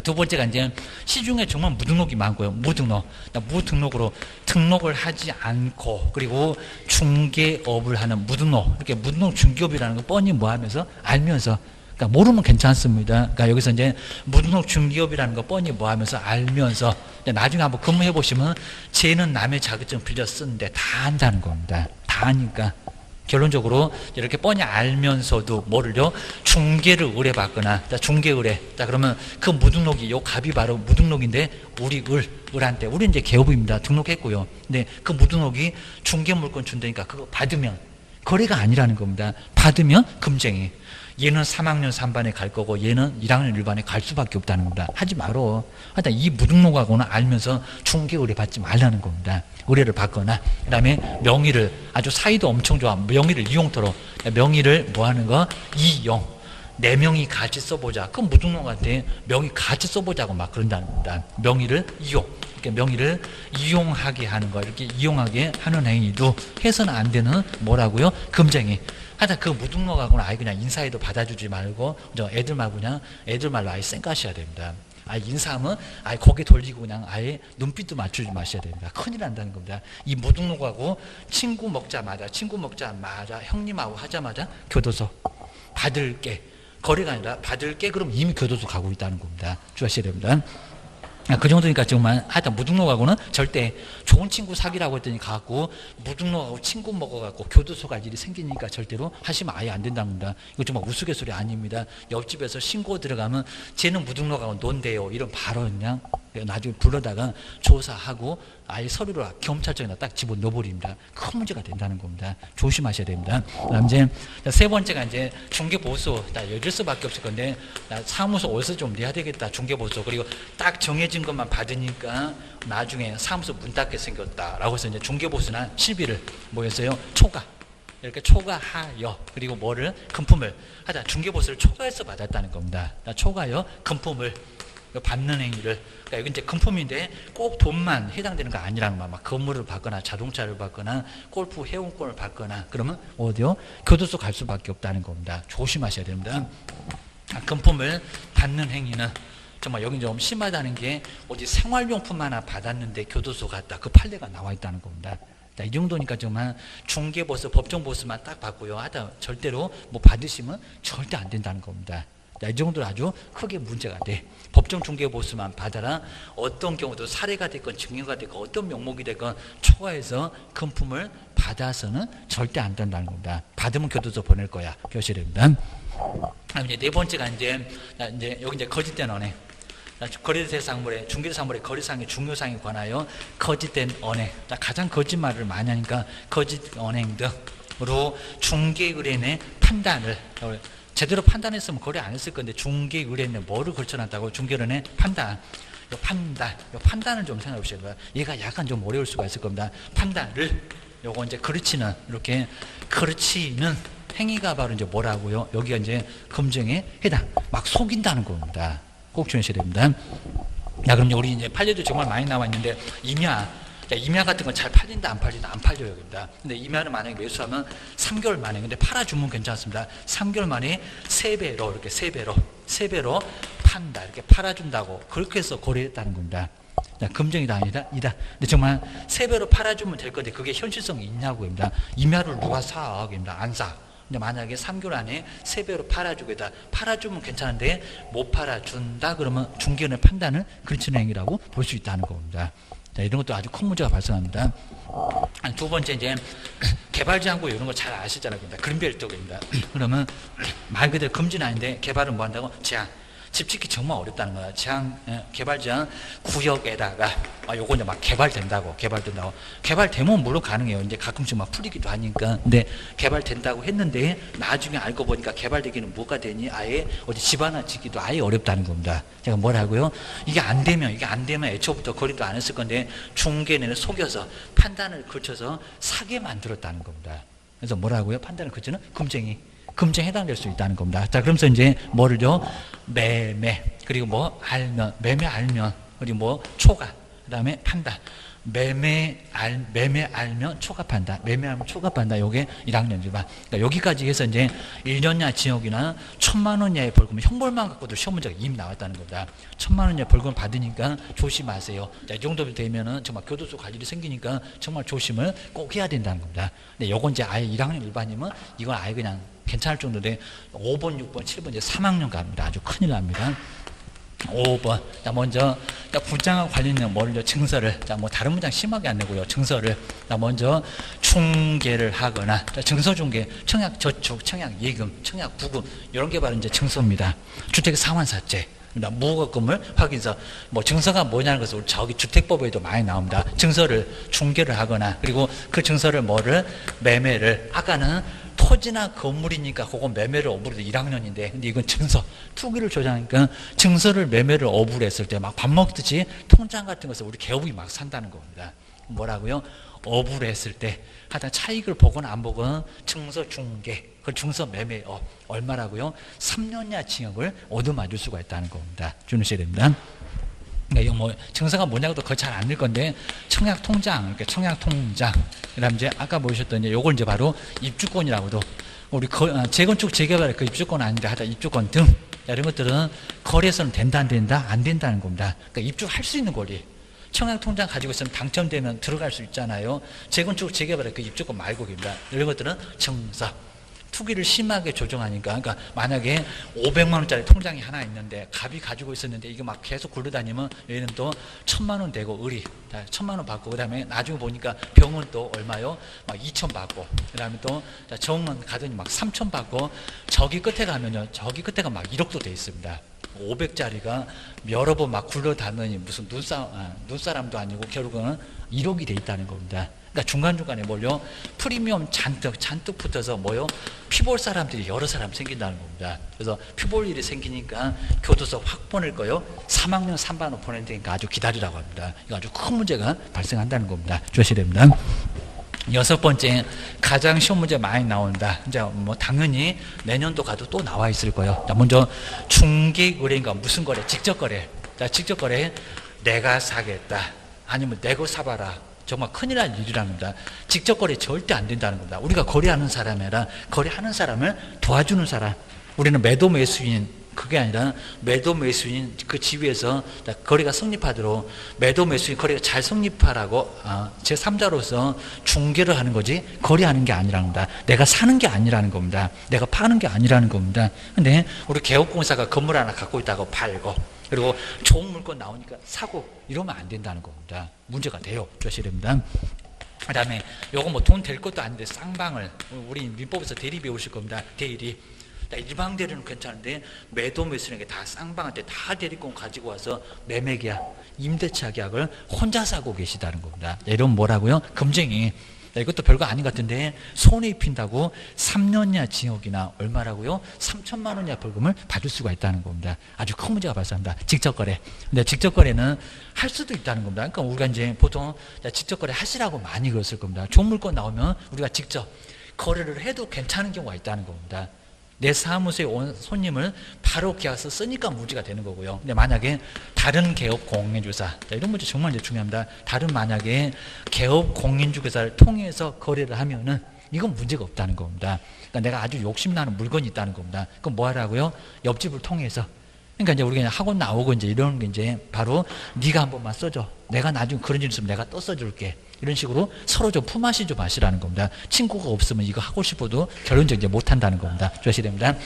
두 번째가 이제 시중에 정말 무등록이 많고요. 무등록으로 등록을 하지 않고, 그리고 중개업을 하는 무등록, 이렇게 무등록 중개업이라는 거 뻔히 뭐 하면서 알면서, 그러니까 모르면 괜찮습니다. 그러니까 여기서 이제 무등록 중개업이라는 거 뻔히 뭐 하면서 알면서, 나중에 한번 근무해 보시면 쟤는 남의 자격증 빌려 쓰는데 다 안다는 겁니다. 다 아니까. 결론적으로 이렇게 뻔히 알면서도 뭐를요? 중개를 의뢰받거나, 중개 의뢰. 자, 그러면 그 무등록이, 요 값이 바로 무등록인데, 우리 을한테, 우리 이제 개업입니다. 등록했고요. 근데 그 무등록이 중개 물건 준다니까 그거 받으면, 거래가 아니라는 겁니다. 받으면 금쟁이. 얘는 3학년 3반에 갈 거고 얘는 1학년 1반에 갈 수밖에 없다는 겁니다. 하지 말어. 하여튼 이 무등록하고는 알면서 중개 의뢰 받지 말라는 겁니다. 의뢰를 받거나, 그 다음에 명의를, 아주 사이도 엄청 좋아. 명의를 이용토록. 명의를 뭐 하는 거? 이용. 내 명의 같이 써보자. 그 무등록한테 명의 같이 써보자고 막 그런다는 겁니다. 명의를 이용. 이렇게 명의를 이용하게 하는 거, 이렇게 이용하게 하는 행위도 해서는 안 되는 뭐라고요? 금쟁이. 하여튼 그 무등록하고는 아예 그냥 인사에도 받아주지 말고, 애들 말로 아예 쌩까셔야 됩니다. 인사하면 고개 돌리고 그냥 아예 눈빛도 맞추지 마셔야 됩니다. 큰일 난다는 겁니다. 이 무등록하고 친구 먹자마자 형님하고 하자마자 교도소 받을게, 거래가 아니라 받을게, 그럼 이미 교도소 가고 있다는 겁니다. 주의하셔야 됩니다. 그 정도니까 정말 하여튼 무등록하고는 절대 좋은 친구 사귀라고 했더니 가고 무등록하고 친구 먹어갖고 교도소 갈 일이 생기니까 절대로 하시면 아예 안 된다는 겁니다. 이거 정말 우스갯소리 아닙니다. 옆집에서 신고 들어가면 쟤는 무등록하고 논대요, 이런 바로 그냥 나중에 불러다가 조사하고 아예 서류를 경찰청에다 딱 집어넣어버립니다. 큰 문제가 된다는 겁니다. 조심하셔야 됩니다. 그다음 이제 세 번째가 이제 중개보수. 여길 수밖에 없을 건데 사무소 어디서 좀 내야 되겠다, 중개보수. 그리고 딱 정해진 것만 받으니까 나중에 사무소 문 닫게 생겼다라고 해서 이제 중개보수나 실비를 뭐였어요? 초과. 이렇게 초과하여, 그리고 뭐를 금품을 하자, 중개보수를 초과해서 받았다는 겁니다. 초과하여 금품을 받는 행위를, 그러니까 여기 이제 금품인데 꼭 돈만 해당되는 거 아니라는 말, 막 건물을 받거나 자동차를 받거나 골프 회원권을 받거나 그러면 어디요? 교도소 갈 수밖에 없다는 겁니다. 조심하셔야 됩니다. 금품을 받는 행위는 정말 여기 좀 심하다는 게 어디 생활용품 하나 받았는데 교도소 갔다, 그 판례가 나와 있다는 겁니다. 이 정도니까 정말 중개보수, 법정보수만 딱 받고요, 하다 절대로 뭐 받으시면 절대 안 된다는 겁니다. 이 정도로 아주 크게 문제가 돼. 법정 중개보수만 받아라. 어떤 경우도 사례가 됐건 증여가 됐건 어떤 명목이 됐건 초과해서 금품을 받아서는 절대 안 된다는 겁니다. 받으면 교도소 보낼 거야. 교시해야 됩니다. 이제 네 번째가 이제 여기 이제 거짓된 언행. 거래대상물의 중개대상물의 거래상의 중요상에 관하여 거짓된 언행. 가장 거짓말을 많이 하니까 거짓 언행 등으로 중개의뢰인의 판단을 제대로 판단했으면 거래 안 했을 건데 중개의뢰인은 뭐를 걸쳐놨다고? 중개의뢰인의 판단을 좀 생각해 보셔야 돼요. 얘가 약간 좀 어려울 수가 있을 겁니다. 판단을 요거 이제 그르치는, 이렇게 그르치는 행위가 바로 이제 뭐라고요? 여기가 이제 검증에 해당, 막 속인다는 겁니다. 꼭 주의하셔야 됩니다. 그럼 우리 이제 판례도 정말 많이 나와 있는데 임야 같은 건 잘 팔린다 안 팔린다? 안 팔려요. 여기입니다. 근데 임야를 만약에 매수하면 3개월 만에, 근데 팔아주면 괜찮습니다. 3개월 만에 3배로, 이렇게 3배로 판다, 이렇게 팔아준다고, 그렇게 해서 거래했다는 겁니다. 금정이다 아니다? 이다. 근데 정말 3배로 팔아주면 될 건데 그게 현실성이 있냐고입니다. 임야를 누가 사? 안 사. 근데 만약에 3개월 안에 3배로 팔아주겠다. 팔아주면 괜찮은데 못 팔아준다 그러면 중개인의 판단을 그르치는 행위라고 볼 수 있다는 겁니다. 이런 것도 아주 큰 문제가 발생합니다. 두 번째 이제 개발제한구 이런 거 잘 아시잖아요. 그린벨트 쪽입니다. 그러면 말 그대로 금지는 아닌데 개발은 뭐 한다고? 제한. 집 짓기 정말 어렵다는 거야. 개발 제한 구역에다가 요거 이제 막 개발된다고. 개발되면 물론 가능해요. 이제 가끔씩 막 풀리기도 하니까. 근데 개발된다고 했는데 나중에 알고 보니까 개발되기는 뭐가 되니? 아예 어디 집 하나 짓기도 아예 어렵다는 겁니다. 제가 뭐라고요? 이게 안 되면 애초부터 거리도 안 했을 건데 중개인을 속여서 판단을 거쳐서 사게 만들었다는 겁니다. 그래서 뭐라고요? 판단을 거쳐는 금쟁에 해당될 수 있다는 겁니다. 자, 그러면서 이제 뭐를요? 매매, 그리고 뭐 알면, 매매 알면, 그리고 뭐 초과, 그 다음에 판단. 매매 알면 초과 판다. 매매하면 초과 판다. 요게 1학년 일반. 그러니까 여기까지 해서 이제 1년이나 징역이나 1,000만 원 이하의 벌금, 형벌만 갖고도 시험 문제가 이미 나왔다는 겁니다. 1,000만 원 이하의 벌금 받으니까 조심하세요. 자, 이 정도 되면은 정말 교도소 갈 일이 생기니까 정말 조심을 꼭 해야 된다는 겁니다. 근데 요건 이제 아예 1학년 일반이면 이건 아예 그냥 괜찮을 정도인데 5번, 6번, 7번 이제 3학년 갑니다. 아주 큰일 납니다. 5번. 자, 먼저 분양과 관련된 뭐를 증서를, 자, 뭐 다른 문장 심하게 안 내고요. 증서를. 자, 먼저 중개를 하거나, 자, 증서 중개, 청약 저축, 청약 예금, 청약 부금 이런 게 바로 이제 증서입니다. 주택 상환사채. 무허가금을 확인서, 뭐 증서가 뭐냐는 것을 우리 저기 주택법에도 많이 나옵니다. 증서를 중개를 하거나, 그리고 그 증서를 뭐를 매매를, 아까는 토지나 건물이니까 그건 매매를 어부를 1학년인데, 근데 이건 증서, 투기를 조장하니까 증서를 매매를 어부를 했을 때 막 밥 먹듯이 통장 같은 것을 우리 개업이 막 산다는 겁니다. 뭐라고요? 어부를 했을 때 하여튼 차익을 보거나 안 보거나 증서 중개, 그 증서 매매 얼마라고요? 3년이나 징역을 얻어맞을 수가 있다는 겁니다. 주무셔야 됩니다. 그러니까 뭐 증서가 뭐냐고도 그거 잘 안 낼 건데 청약 통장, 이렇게 청약 통장, 그다음 이제 아까 보셨던 요걸 이제 바로 입주권이라고도, 우리 재건축 재개발의 그 입주권 아닌데 하여튼 입주권 등 이런 것들은 거래에서는 된다 안 된다? 안 된다는 겁니다. 그러니까 입주할 수 있는 권리. 청약통장 가지고 있으면 당첨되면 들어갈 수 있잖아요. 재건축 재개발의 그 입주권 말고입니다. 이런 것들은 증서. 투기를 심하게 조정하니까, 그러니까 만약에 500만 원짜리 통장이 하나 있는데 갑이 가지고 있었는데 이거 막 계속 굴러다니면 얘는 또 1000만 원 되고 의리 1000만 원 받고, 그다음에 나중에 보니까 병은 또 얼마요? 막 2000 받고, 그다음에 또 정원 가더니 막 3000 받고, 저기 끝에 가면요, 저기 끝에가 막 1억도 돼 있습니다. 500짜리가 여러 번 막 굴러다니니 무슨 눈사람도 아니고 결국은 1억이 돼 있다는 겁니다. 그러니까 중간중간에 뭘요? 프리미엄 잔뜩 붙어서 뭐요? 피볼 사람들이 여러 사람 생긴다는 겁니다. 그래서 피볼 일이 생기니까 교도소 확 보낼 거요. 3학년 3반으로 보낼 테니까 아주 기다리라고 합니다. 이거 아주 큰 문제가 발생한다는 겁니다. 주셔야 됩니다. 6번째, 가장 쉬운 문제 많이 나온다. 이제 뭐 당연히 내년도 가도 또 나와 있을 거예요. 자, 먼저 중개 거래인가 무슨 거래? 직접 거래. 자, 직접 거래. 내가 사겠다. 아니면 내고 사봐라. 정말 큰일 날 일이랍니다. 직접 거래 절대 안 된다는 겁니다. 우리가 거래하는 사람이 아니라 거래하는 사람을 도와주는 사람. 우리는 매도 매수인, 그게 아니라 매도 매수인 그 지위에서 거래가 성립하도록 매도 매수인 거래가 잘 성립하라고 제3자로서 중개를 하는 거지 거래하는 게 아니라는 겁니다. 내가 사는 게 아니라는 겁니다. 내가 파는 게 아니라는 겁니다. 근데 우리 개업공사가 건물 하나 갖고 있다고 팔고, 그리고 좋은 물건 나오니까 사고, 이러면 안 된다는 겁니다. 문제가 돼요. 조셔야 됩니다. 그 다음에 요거 뭐 돈 될 것도 아닌데 쌍방을, 우리 민법에서 대리 배우실 겁니다. 대리. 일방 대리는 괜찮은데 매도 매수인에게 다 쌍방한테 다 대리권 가지고 와서 매매계약, 임대차 계약을 혼자 사고 계시다는 겁니다. 이러면 뭐라고요? 금쟁이. 이것도 별거 아닌 것 같은데 손해 입힌다고 3년 이하 징역이나 얼마라고요? 3천만 원 이하 벌금을 받을 수가 있다는 겁니다. 아주 큰 문제가 발생합니다. 직접거래. 근데 직접거래는 할 수도 있다는 겁니다. 그러니까 우리가 이제 보통 직접거래 하시라고 많이 그랬을 겁니다. 좋은 물건 나오면 우리가 직접 거래를 해도 괜찮은 경우가 있다는 겁니다. 내 사무소에 온 손님을 바로 계약서 쓰니까 문제가 되는 거고요. 근데 만약에 다른 개업 공인주사, 이런 문제 정말 이제 중요합니다. 다른 만약에 개업 공인주사를 통해서 거래를 하면은 이건 문제가 없다는 겁니다. 그러니까 내가 아주 욕심나는 물건이 있다는 겁니다. 그럼 뭐 하라고요? 옆집을 통해서. 그러니까 이제 우리가 학원 나오고 이제 이런 게 이제 바로 네가 한 번만 써줘. 내가 나중에 그런 일 있으면 내가 또 써줄게. 이런 식으로 서로 좀 품앗이 좀 하시라는 겁니다. 친구가 없으면 이거 하고 싶어도 결론적 이제 못 한다는 겁니다. 조심해야 됩니다.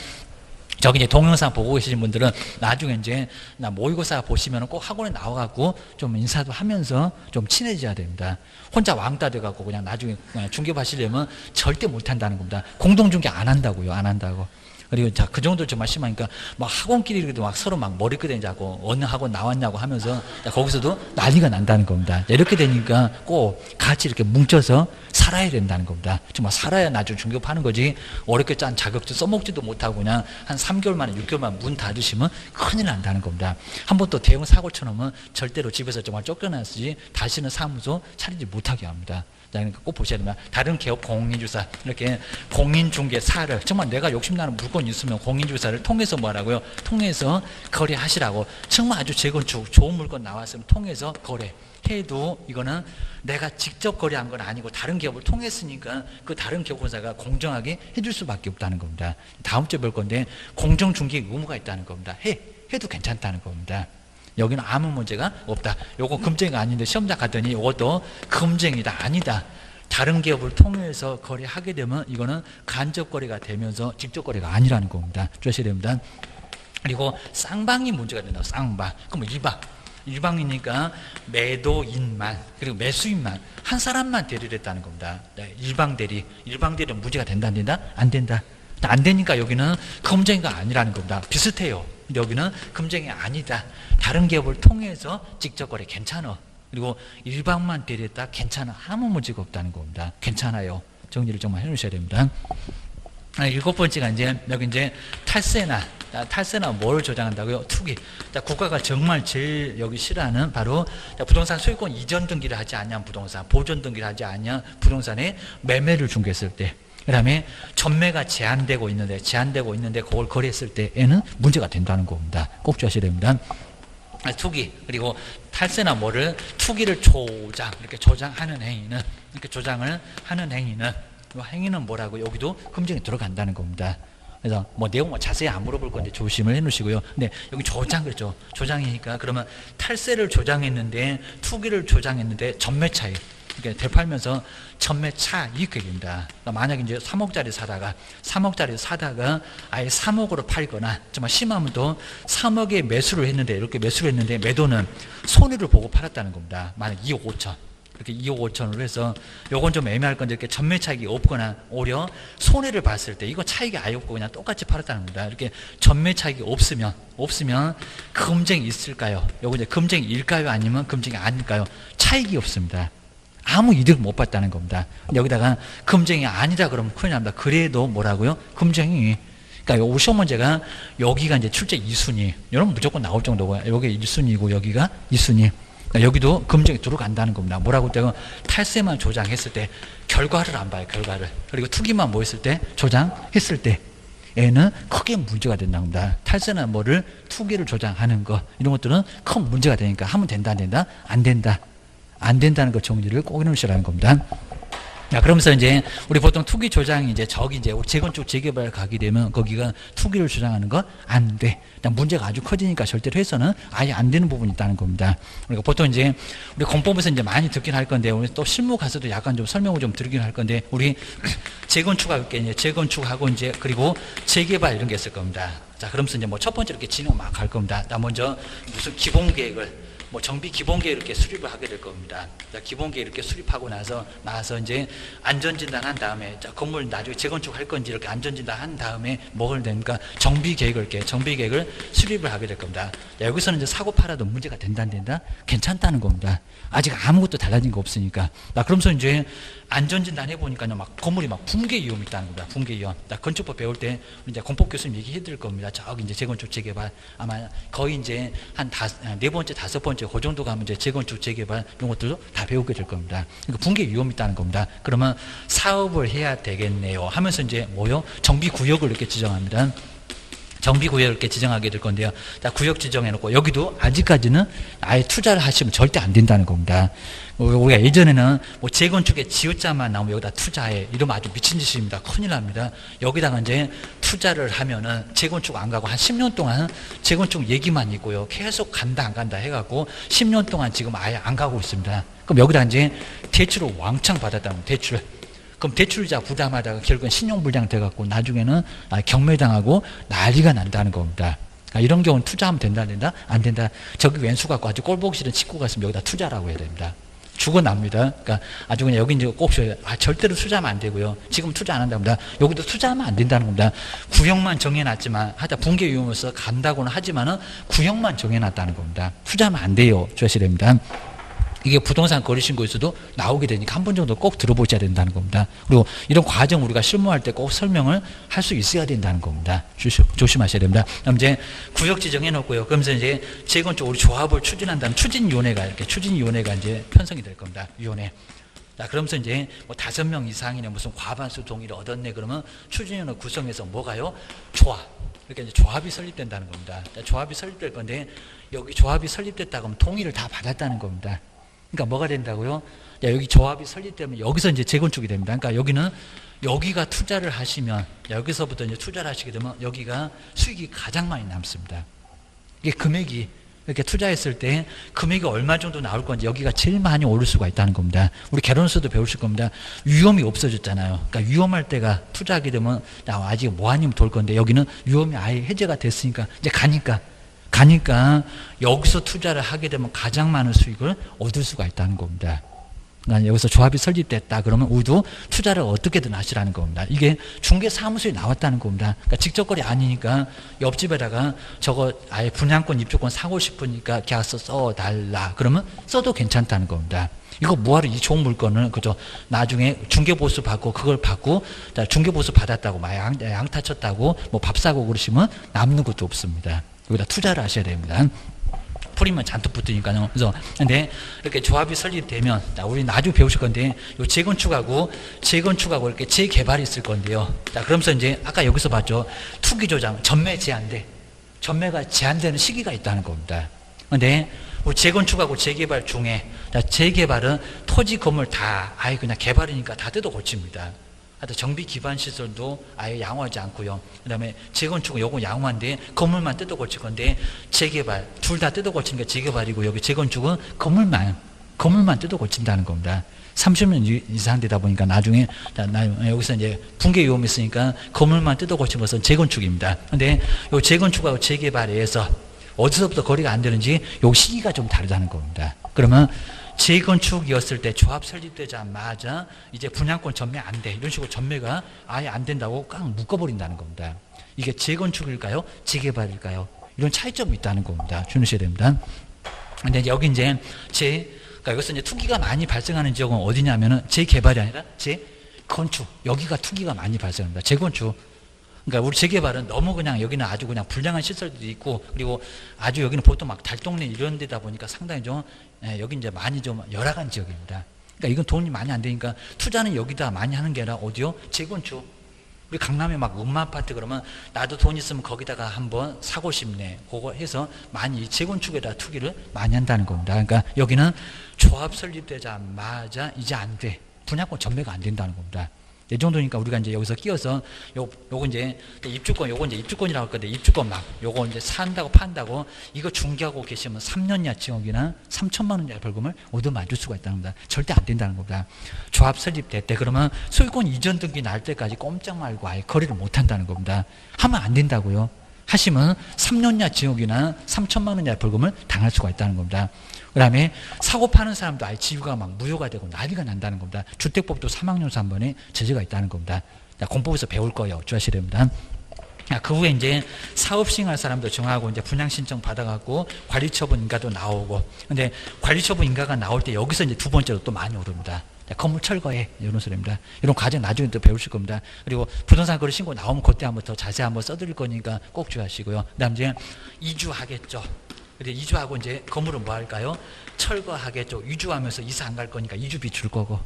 저기 이제 동영상 보고 계시는 분들은 나중에 이제 나 모의고사 보시면 꼭 학원에 나와갖고 좀 인사도 하면서 좀 친해져야 됩니다. 혼자 왕따 돼갖고 그냥 나중에 중개업 하시려면 절대 못 한다는 겁니다. 공동중개 안 한다고요. 안 한다고. 그리고 자, 그 정도 정말 심하니까 막 학원끼리도 막 서로 막 머리끄댕이자고 어느 학원 나왔냐고 하면서 거기서도 난리가 난다는 겁니다. 이렇게 되니까 꼭 같이 이렇게 뭉쳐서 살아야 된다는 겁니다. 정말 살아야 나중에 중개업하는 거지 어렵게 짠 자격증 써먹지도 못하고 그냥 한 3개월 만에 6개월 만에 문 닫으시면 큰일 난다는 겁니다. 한번 또 대형 사고 쳐놓으면 절대로 집에서 정말 쫓겨났으지 다시는 사무소 차리지 못하게 합니다. 그러니까 꼭 보셔야 됩니다. 다른 개업 공인주사, 이렇게 공인중개사를 정말 내가 욕심나는 물건이 있으면 공인주사를 통해서 뭐라고요? 통해서 거래하시라고. 정말 아주 재건축 좋은 물건 나왔으면 통해서 거래해도 이거는 내가 직접 거래한 건 아니고 다른 기업을 통했으니까 그 다른 기업사가 공정하게 해줄 수밖에 없다는 겁니다. 다음 주에 볼 건데 공정중개 의무가 있다는 겁니다. 해도 괜찮다는 겁니다. 여기는 아무 문제가 없다. 요거 금쟁이가 아닌데 시험장 갔더니 이것도 금쟁이다. 아니다. 다른 기업을 통해서 거래하게 되면 이거는 간접 거래가 되면서 직접 거래가 아니라는 겁니다. 주셔야 됩니다. 그리고 쌍방이 문제가 된다. 쌍방. 그럼 일방이니까 매도인만 그리고 매수인만 한 사람만 대리를 했다는 겁니다. 일방 대리는 문제가 된다 안 된다? 안 된다. 안 되니까 여기는 금쟁이가 아니라는 겁니다. 비슷해요. 근데 여기는 금쟁이 아니다. 다른 기업을 통해서 직접 거래 괜찮아. 그리고 일방만 대리했다 괜찮아. 아무 문제가 없다는 겁니다. 괜찮아요. 정리를 정말 해놓으셔야 됩니다. 7번째가 이제 여기 이제 탈세나 뭘 조장한다고요? 투기. 국가가 정말 제일 여기 싫어하는 바로 부동산 소유권 이전 등기를 하지 않냐 부동산, 보존 등기를 하지 않냐 부동산의 매매를 중개했을 때. 그 다음에 전매가 제한되고 있는데 그걸 거래했을 때에는 문제가 된다는 겁니다. 꼭 주셔야 됩니다. 투기 그리고 탈세나 뭐를 투기를 이렇게 조장하는 행위는 이렇게 조장을 하는 행위는 이 행위는 뭐라고 여기도 금쟁이 들어간다는 겁니다. 그래서 뭐 내용 자세히 안 물어볼 건데 조심을 해 놓으시고요. 근데 여기 조장 그랬죠. 조장이니까 그러면 탈세를 조장했는데 투기를 조장했는데 전매 차익. 그러니까 되팔면서 전매 차익이 됩니다. 그러니까 만약에 이제 3억짜리 사다가 아예 3억으로 팔거나 정말 심하면 또 3억에 매수를 했는데 이렇게 매수를 했는데 매도는 손해를 보고 팔았다는 겁니다. 만약 2억 5천. 이렇게 2억 5천으로 해서 요건 좀 애매할 건데 이렇게 전매 차익이 없거나 오히려 손해를 봤을 때 이거 차익이 아예 없고 그냥 똑같이 팔았다는 겁니다. 이렇게 전매 차익이 없으면 금쟁이 있을까요? 요거 이제 금쟁이일까요? 아니면 금쟁이 아닐까요? 차익이 없습니다. 아무 이득을 못 봤다는 겁니다. 여기다가 금쟁이 아니다 그러면 큰일 납니다. 그래도 뭐라고요? 금쟁이. 그러니까 요 시험 문제가 여기가 이제 출제 2순위. 여러분 무조건 나올 정도고요. 여기 1순위고 여기가 2순위. 그러니까 여기도 금쟁이 들어간다는 겁니다. 뭐라고 때가 탈세만 조장했을 때 결과를 안 봐요. 결과를. 그리고 투기만 뭐 했을 때 조장했을 때 얘는 크게 문제가 된다는 겁니다. 탈세나 뭐를 투기를 조장하는 거 이런 것들은 큰 문제가 되니까 하면 된다 안 된다? 안 된다. 안 된다는 거 정리를 꼭 해놓으시라는 겁니다. 자, 그러면서 이제 우리 보통 투기 조장이 이제 저기 이제 재건축 재개발 가게 되면 거기가 투기를 조장하는 거 안 돼. 문제가 아주 커지니까 절대로 해서는 아예 안 되는 부분이 있다는 겁니다. 그러니까 보통 이제 우리 공법에서 이제 많이 듣긴 할 건데 우리 또 실무 가서도 약간 좀 설명을 좀 드리긴 할 건데 우리 재건축할 게 이제 재건축하고 이제 그리고 재개발 이런 게 있을 겁니다. 자, 그러면서 이제 뭐 첫 번째 이렇게 진행 막 할 겁니다. 나 먼저 무슨 기본 계획을 뭐 정비 기본계획 이렇게 수립을 하게 될 겁니다. 기본계획 이렇게 수립하고 나서 이제 안전진단 한 다음에 건물 나중에 재건축할 건지 이렇게 안전진단 한 다음에 뭐를 됩니까? 정비계획을 수립을 하게 될 겁니다. 여기서는 이제 사고 팔아도 문제가 된다 안 된다? 괜찮다는 겁니다. 아직 아무것도 달라진 거 없으니까. 그러면서 이제 안전진단 해보니까요, 막 건물이 막 붕괴 위험이 있다는 겁니다. 붕괴 위험. 건축법 배울 때 이제 공법 교수님 얘기해 드릴 겁니다. 저기 이제 재건축 재개발 아마 거의 이제 한 네 번째, 다섯 번째 그 정도 가면 이제 재건축 재개발 이런 것들도 다 배우게 될 겁니다. 그러니까 붕괴 위험이 있다는 겁니다. 그러면 사업을 해야 되겠네요. 하면서 이제 뭐요? 정비 구역을 이렇게 지정합니다. 정비구역을 이렇게 지정하게 될 건데요. 자, 구역 지정해놓고 여기도 아직까지는 아예 투자를 하시면 절대 안 된다는 겁니다. 우리가 예전에는 뭐 재건축에 지읒자만 나오면 여기다 투자해 이러면 아주 미친 짓입니다. 큰일 납니다. 여기다가 이제 투자를 하면은 재건축 안 가고 한 10년 동안 재건축 얘기만 있고요. 계속 간다 안 간다 해갖고 10년 동안 지금 아예 안 가고 있습니다. 그럼 여기다 이제 대출을 왕창 받았다는 대출. 그럼 대출자 부담하다가 결국은 신용불량 돼갖고 나중에는 경매당하고 난리가 난다는 겁니다. 이런 경우는 투자하면 된다 안 된다? 안 된다. 저기 왼수 갖고 아주 꼴보기 싫은 친구 같으면 여기다 투자라고 해야 됩니다. 죽어납니다. 그러니까 아주 그냥 여기 이제 꼭 절대로 투자하면 안 되고요. 지금 투자 안 한답니다. 여기도 투자하면 안 된다는 겁니다. 구역만 정해놨지만 하다 붕괴 위험에서 간다고는 하지만은 구역만 정해놨다는 겁니다. 투자하면 안 돼요. 주셔야 됩니다. 이게 부동산 거래신고에서도 나오게 되니까 한 번 정도 꼭 들어보셔야 된다는 겁니다. 그리고 이런 과정 우리가 실무할 때 꼭 설명을 할 수 있어야 된다는 겁니다. 조심하셔야 됩니다. 그럼 이제 구역 지정해 놓고요. 그러면서 이제 재건축 우리 조합을 추진한다는 추진위원회가 이제 편성이 될 겁니다. 위원회. 자, 그러면서 이제 뭐 5명 이상이나 무슨 과반수 동의를 얻었네 그러면 추진위원회 구성해서 뭐가요? 조합. 이렇게 이제 조합이 설립된다는 겁니다. 자, 조합이 설립될 건데 여기 조합이 설립됐다고 하면 동의를 다 받았다는 겁니다. 그러니까 뭐가 된다고요? 야, 여기 조합이 설립되면 여기서 이제 재건축이 됩니다. 그러니까 여기는 여기가 투자를 하시면 여기서부터 이제 투자를 하시게 되면 여기가 수익이 가장 많이 남습니다. 이게 금액이 이렇게 투자했을 때 금액이 얼마 정도 나올 건지 여기가 제일 많이 오를 수가 있다는 겁니다. 우리 개론서도 배우실 겁니다. 위험이 없어졌잖아요. 그러니까 위험할 때가 투자하게 되면 나 아직 뭐 아니면 돌 건데 여기는 위험이 아예 해제가 됐으니까 이제 가니까 여기서 투자를 하게 되면 가장 많은 수익을 얻을 수가 있다는 겁니다. 그러니까 여기서 조합이 설립됐다 그러면 우리도 투자를 어떻게든 하시라는 겁니다. 이게 중개사무소에 나왔다는 겁니다. 그러니까 직접거래 아니니까 옆집에다가 저거 아예 분양권 입주권 사고 싶으니까 계약서 써달라 그러면 써도 괜찮다는 겁니다. 이거 뭐하러 이 좋은 물건을 그죠? 나중에 중개보수 받고 그걸 받고 중개보수 받았다고 막 양타 쳤다고 뭐 밥 사고 그러시면 남는 것도 없습니다. 여기다 투자를 하셔야 됩니다. 풀이면 잔뜩 붙으니까요. 그래서 근데 이렇게 조합이 설립되면 우리 나중에 배우실 건데 요 재건축하고 이렇게 재개발이 있을 건데요. 자, 그러면서 이제 아까 여기서 봤죠. 투기 조장, 전매 제한돼. 전매가 제한되는 시기가 있다는 겁니다. 근데 우리 재건축하고 재개발 중에 재개발은 토지 건물 다 아예 그냥 개발이니까 다 뜯어 고칩니다. 하여튼 정비 기반 시설도 아예 양호하지 않고요. 그다음에 재건축은 요거 양호한데 건물만 뜯어 고칠 건데 재개발 둘 다 뜯어 고치는 게 재개발이고 여기 재건축은 건물만 뜯어 고친다는 겁니다. 30년 이상 되다 보니까 나중에 여기서 이제 붕괴 위험이 있으니까 건물만 뜯어 고친 것은 재건축입니다. 근데 요 재건축하고 재개발에 의해서 어디서부터 거리가 안 되는지 요 시기가 좀 다르다는 겁니다. 그러면 재건축이었을 때 조합 설립되자마자 이제 분양권 전매 안 돼. 이런 식으로 전매가 아예 안 된다고 꽉 묶어버린다는 겁니다. 이게 재건축일까요? 재개발일까요? 이런 차이점이 있다는 겁니다. 주의하셔야 됩니다. 근데 여기 이제 그러니까 여기서 이제 투기가 많이 발생하는 지역은 어디냐면은 재개발이 아니라 재건축. 여기가 투기가 많이 발생합니다. 재건축. 그러니까 우리 재개발은 너무 그냥 여기는 아주 그냥 불량한 시설도 있고 그리고 아주 여기는 보통 막 달동네 이런 데다 보니까 상당히 좀 여기 이제 많이 좀 열악한 지역입니다. 그러니까 이건 돈이 많이 안 되니까 투자는 여기다 많이 하는 게 아니라 어디요? 재건축. 우리 강남에 막 음마아파트 그러면 나도 돈 있으면 거기다가 한번 사고 싶네. 그거 해서 많이 재건축에다 투기를 많이 한다는 겁니다. 그러니까 여기는 조합 설립되자마자 이제 안 돼. 분양권 전매가 안 된다는 겁니다. 이 정도니까 우리가 이제 여기서 끼어서 요거 이제 입주권, 요거 이제 입주권이라고 할 건데 입주권 막 요거 이제 산다고 판다고 이거 중개하고 계시면 3년이야 징역이나 3천만 원짜리 벌금을 얻어맞을 수가 있다는 겁니다. 절대 안 된다는 겁니다. 조합 설립됐대. 그러면 소유권 이전 등기 날 때까지 꼼짝 말고 아예 거래를 못 한다는 겁니다. 하면 안 된다고요. 하시면 3년이야 징역이나 3천만 원짜리 벌금을 당할 수가 있다는 겁니다. 그 다음에 사고 파는 사람도 아예 지위가 막 무효가 되고 난리가 난다는 겁니다. 주택법도 3학년 3번에 제재가 있다는 겁니다. 공법에서 배울 거예요. 주의하셔야 됩니다. 그 후에 이제 사업 시행할 사람도 정하고 이제 분양 신청 받아갖고 관리처분 인가도 나오고 근데 관리처분 인가가 나올 때 여기서 이제 두 번째로 또 많이 오릅니다. 건물 철거해 이런 소리입니다. 이런 과정 나중에 또 배우실 겁니다. 그리고 부동산 거래 신고 나오면 그때 한번 더 자세히 한번 써드릴 거니까 꼭 주의하시고요. 그다음 이제 이주하겠죠. 근데 이주하고 이제 건물은 뭐 할까요? 철거하겠죠. 이주하면서 이사 안 갈 거니까 이주비 줄 거고.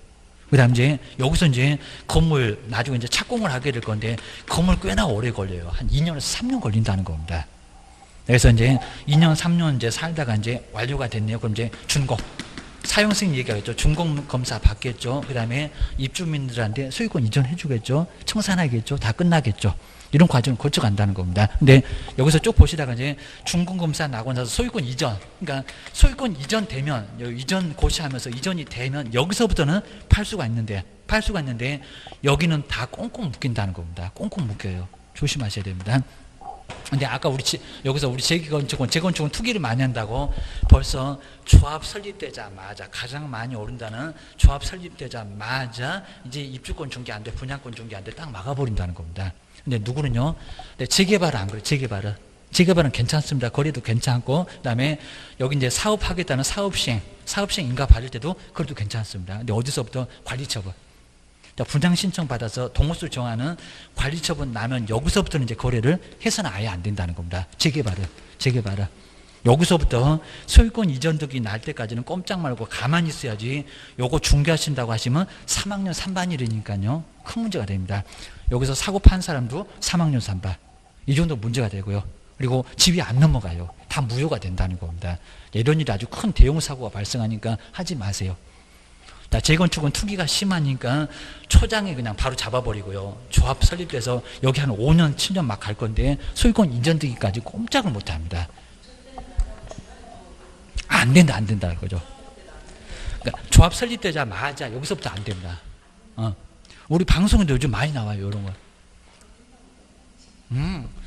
그다음 이제 여기서 이제 건물 나중에 이제 착공을 하게 될 건데 건물 꽤나 오래 걸려요. 한 2년에서 3년 걸린다는 겁니다. 그래서 이제 2년 3년 이제 살다가 이제 완료가 됐네요. 그럼 이제 준공. 사용승인 얘기하겠죠. 준공 검사 받겠죠. 그다음에 입주민들한테 소유권 이전해 주겠죠. 청산하겠죠. 다 끝나겠죠. 이런 과정을 거쳐간다는 겁니다. 근데 여기서 쭉 보시다가 이제 준공검사 나고 나서 소유권 이전, 그러니까 소유권 이전 되면, 이전 고시하면서 이전이 되면 여기서부터는 팔 수가 있는데 여기는 다 꽁꽁 묶인다는 겁니다. 꽁꽁 묶여요. 조심하셔야 됩니다. 근데 아까 여기서 우리 재건축은 투기를 많이 한다고 벌써 조합 설립되자마자 가장 많이 오른다는 조합 설립되자마자 이제 입주권 중개 안 돼, 분양권 중개 안 돼, 딱 막아버린다는 겁니다. 근데 누구는요? 재개발은 안 그래요. 재개발은 괜찮습니다. 거리도 괜찮고, 그 다음에 여기 이제 사업하겠다는 사업시행 인가 받을 때도 그것도 괜찮습니다. 근데 어디서부터? 관리처분. 분양 신청 받아서 동호수를 정하는 관리처분 나면 여기서부터는 이제 거래를 해서는 아예 안 된다는 겁니다. 재개발은. 여기서부터 소유권 이전 등기 날 때까지는 꼼짝 말고 가만히 있어야지 요거 중개하신다고 하시면 3학년 3반이라니까요. 큰 문제가 됩니다. 여기서 사고 판 사람도 3학년 3반. 이 정도 문제가 되고요. 그리고 집이 안 넘어가요. 다 무효가 된다는 겁니다. 이런 일이 아주 큰 대형 사고가 발생하니까 하지 마세요. 재건축은 투기가 심하니까 초장에 그냥 바로 잡아버리고요. 조합 설립돼서 여기 한 5년, 7년 막 갈 건데 소유권 이전 등기까지 꼼짝을 못 합니다. 안 된다 그거죠. 그러니까 조합 설립되자마자 여기서부터 안 됩니다. 우리 방송에도 요즘 많이 나와요, 이런 거.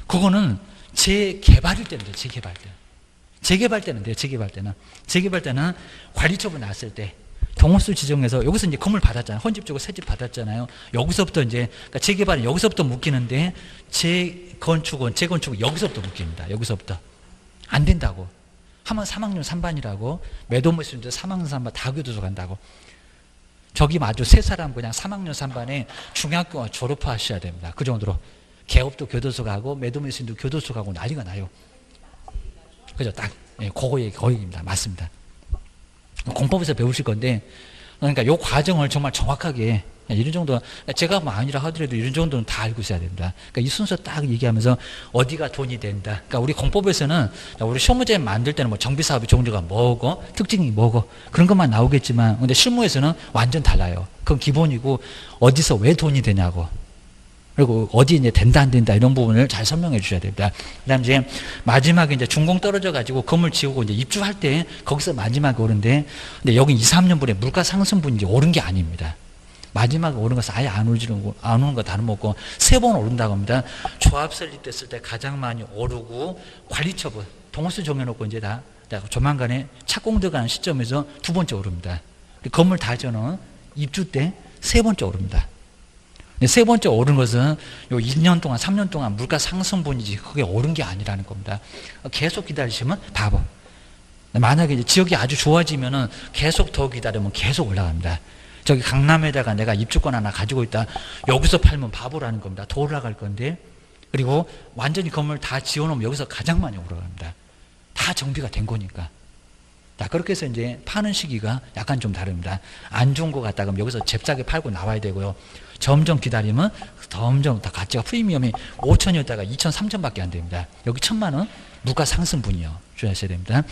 그거는 재개발일 때는 돼요, 재개발 때는 관리처분 났을 때 동호수 지정해서 여기서 이제 건물 받았잖아요. 헌집 주고 새집 받았잖아요. 여기서부터 이제 그러니까 재개발은 여기서부터 묶이는데 재건축은 여기서부터 묶입니다. 여기서부터 안 된다고 하면 3학년 3반이라고 매도물수인데 3학년 3반 다 교도소 간다고. 저기 마저 세 사람 그냥 3학년 3반에 중학교 졸업하셔야 됩니다. 그 정도로 개업도 교도소 가고 매도물수인도 교도소 가고 난리가 나요. 그죠? 딱 거기입니다. 맞습니다. 공법에서 배우실 건데, 그러니까 요 과정을 정말 정확하게 이런 정도, 제가 뭐 아니라 하더라도 이런 정도는 다 알고 있어야 됩니다. 그러니까 이 순서 딱 얘기하면서 어디가 돈이 된다. 그러니까 우리 공법에서는 우리 시험 문제 만들 때는 뭐 정비사업의 종류가 뭐고, 특징이 뭐고, 그런 것만 나오겠지만, 근데 실무에서는 완전 달라요. 그건 기본이고, 어디서 왜 돈이 되냐고. 그리고 어디 이제 된다 안 된다 이런 부분을 잘 설명해 주셔야 됩니다. 그다음 이제 마지막에 이제 준공 떨어져 가지고 건물 지우고 이제 입주할 때 거기서 마지막에 오른데, 근데 여기 2, 3년분에 물가 상승분이 이제 오른 게 아닙니다. 마지막에 오른 것은 아예 안 오는 거 다름없고 3번 오른다고 합니다. 조합 설립됐을 때 가장 많이 오르고 관리처분 동호수 정해놓고 이제 다 조만간에 착공 들어가는 시점에서 2번째 오릅니다. 건물 다전은 입주 때 3번째 오릅니다. 3번째 오른 것은 요 2년 동안 3년 동안 물가 상승분이지 그게 오른 게 아니라는 겁니다. 계속 기다리시면 바보. 만약에 이제 지역이 아주 좋아지면은 계속 더 기다리면 계속 올라갑니다. 저기 강남에다가 내가 입주권 하나 가지고 있다. 여기서 팔면 바보라는 겁니다. 더 올라갈 건데. 그리고 완전히 건물 다 지어놓으면 여기서 가장 많이 올라갑니다. 다 정비가 된 거니까. 자, 그렇게 해서 이제 파는 시기가 약간 좀 다릅니다. 안 좋은 거 같다 그러면 여기서 잽싸게 팔고 나와야 되고요. 점점 기다리면 점점 다 가치가 프리미엄이 5천이었다가 2천, 3천밖에 안 됩니다. 여기 1,000만 원 물가 상승분이요. 주셔야 됩니다.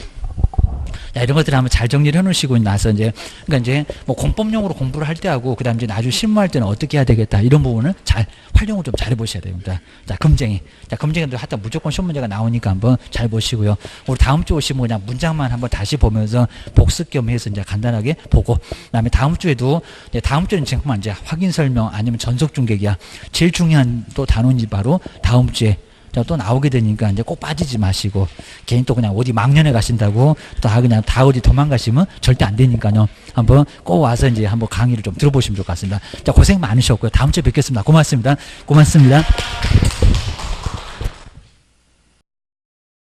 자, 이런 것들을 한번 잘 정리를 해놓으시고 나서 이제, 그러니까 이제 뭐 공법용으로 공부를 할 때 하고, 그 다음 이제 나중에 실무할 때는 어떻게 해야 되겠다. 이런 부분을 잘, 활용을 좀 잘 해보셔야 됩니다. 자, 금쟁이. 자, 금쟁이도 하여튼 무조건 시험 문제가 나오니까 한번 잘 보시고요. 우리 다음 주 오시면 그냥 문장만 한번 다시 보면서 복습 겸 해서 이제 간단하게 보고, 그 다음에 다음 주에도, 이제 다음 주는 정말 이제 확인 설명 아니면 전속 중개기야. 제일 중요한 또 단원이 바로 다음 주에 자, 또 나오게 되니까 이제 꼭 빠지지 마시고, 개인 또 그냥 어디 망년에 가신다고 그냥 다 어디 도망가시면 절대 안 되니까요. 한번 꼭 와서 이제 한번 강의를 좀 들어보시면 좋을 것 같습니다. 자, 고생 많으셨고요. 다음 주에 뵙겠습니다. 고맙습니다. 고맙습니다.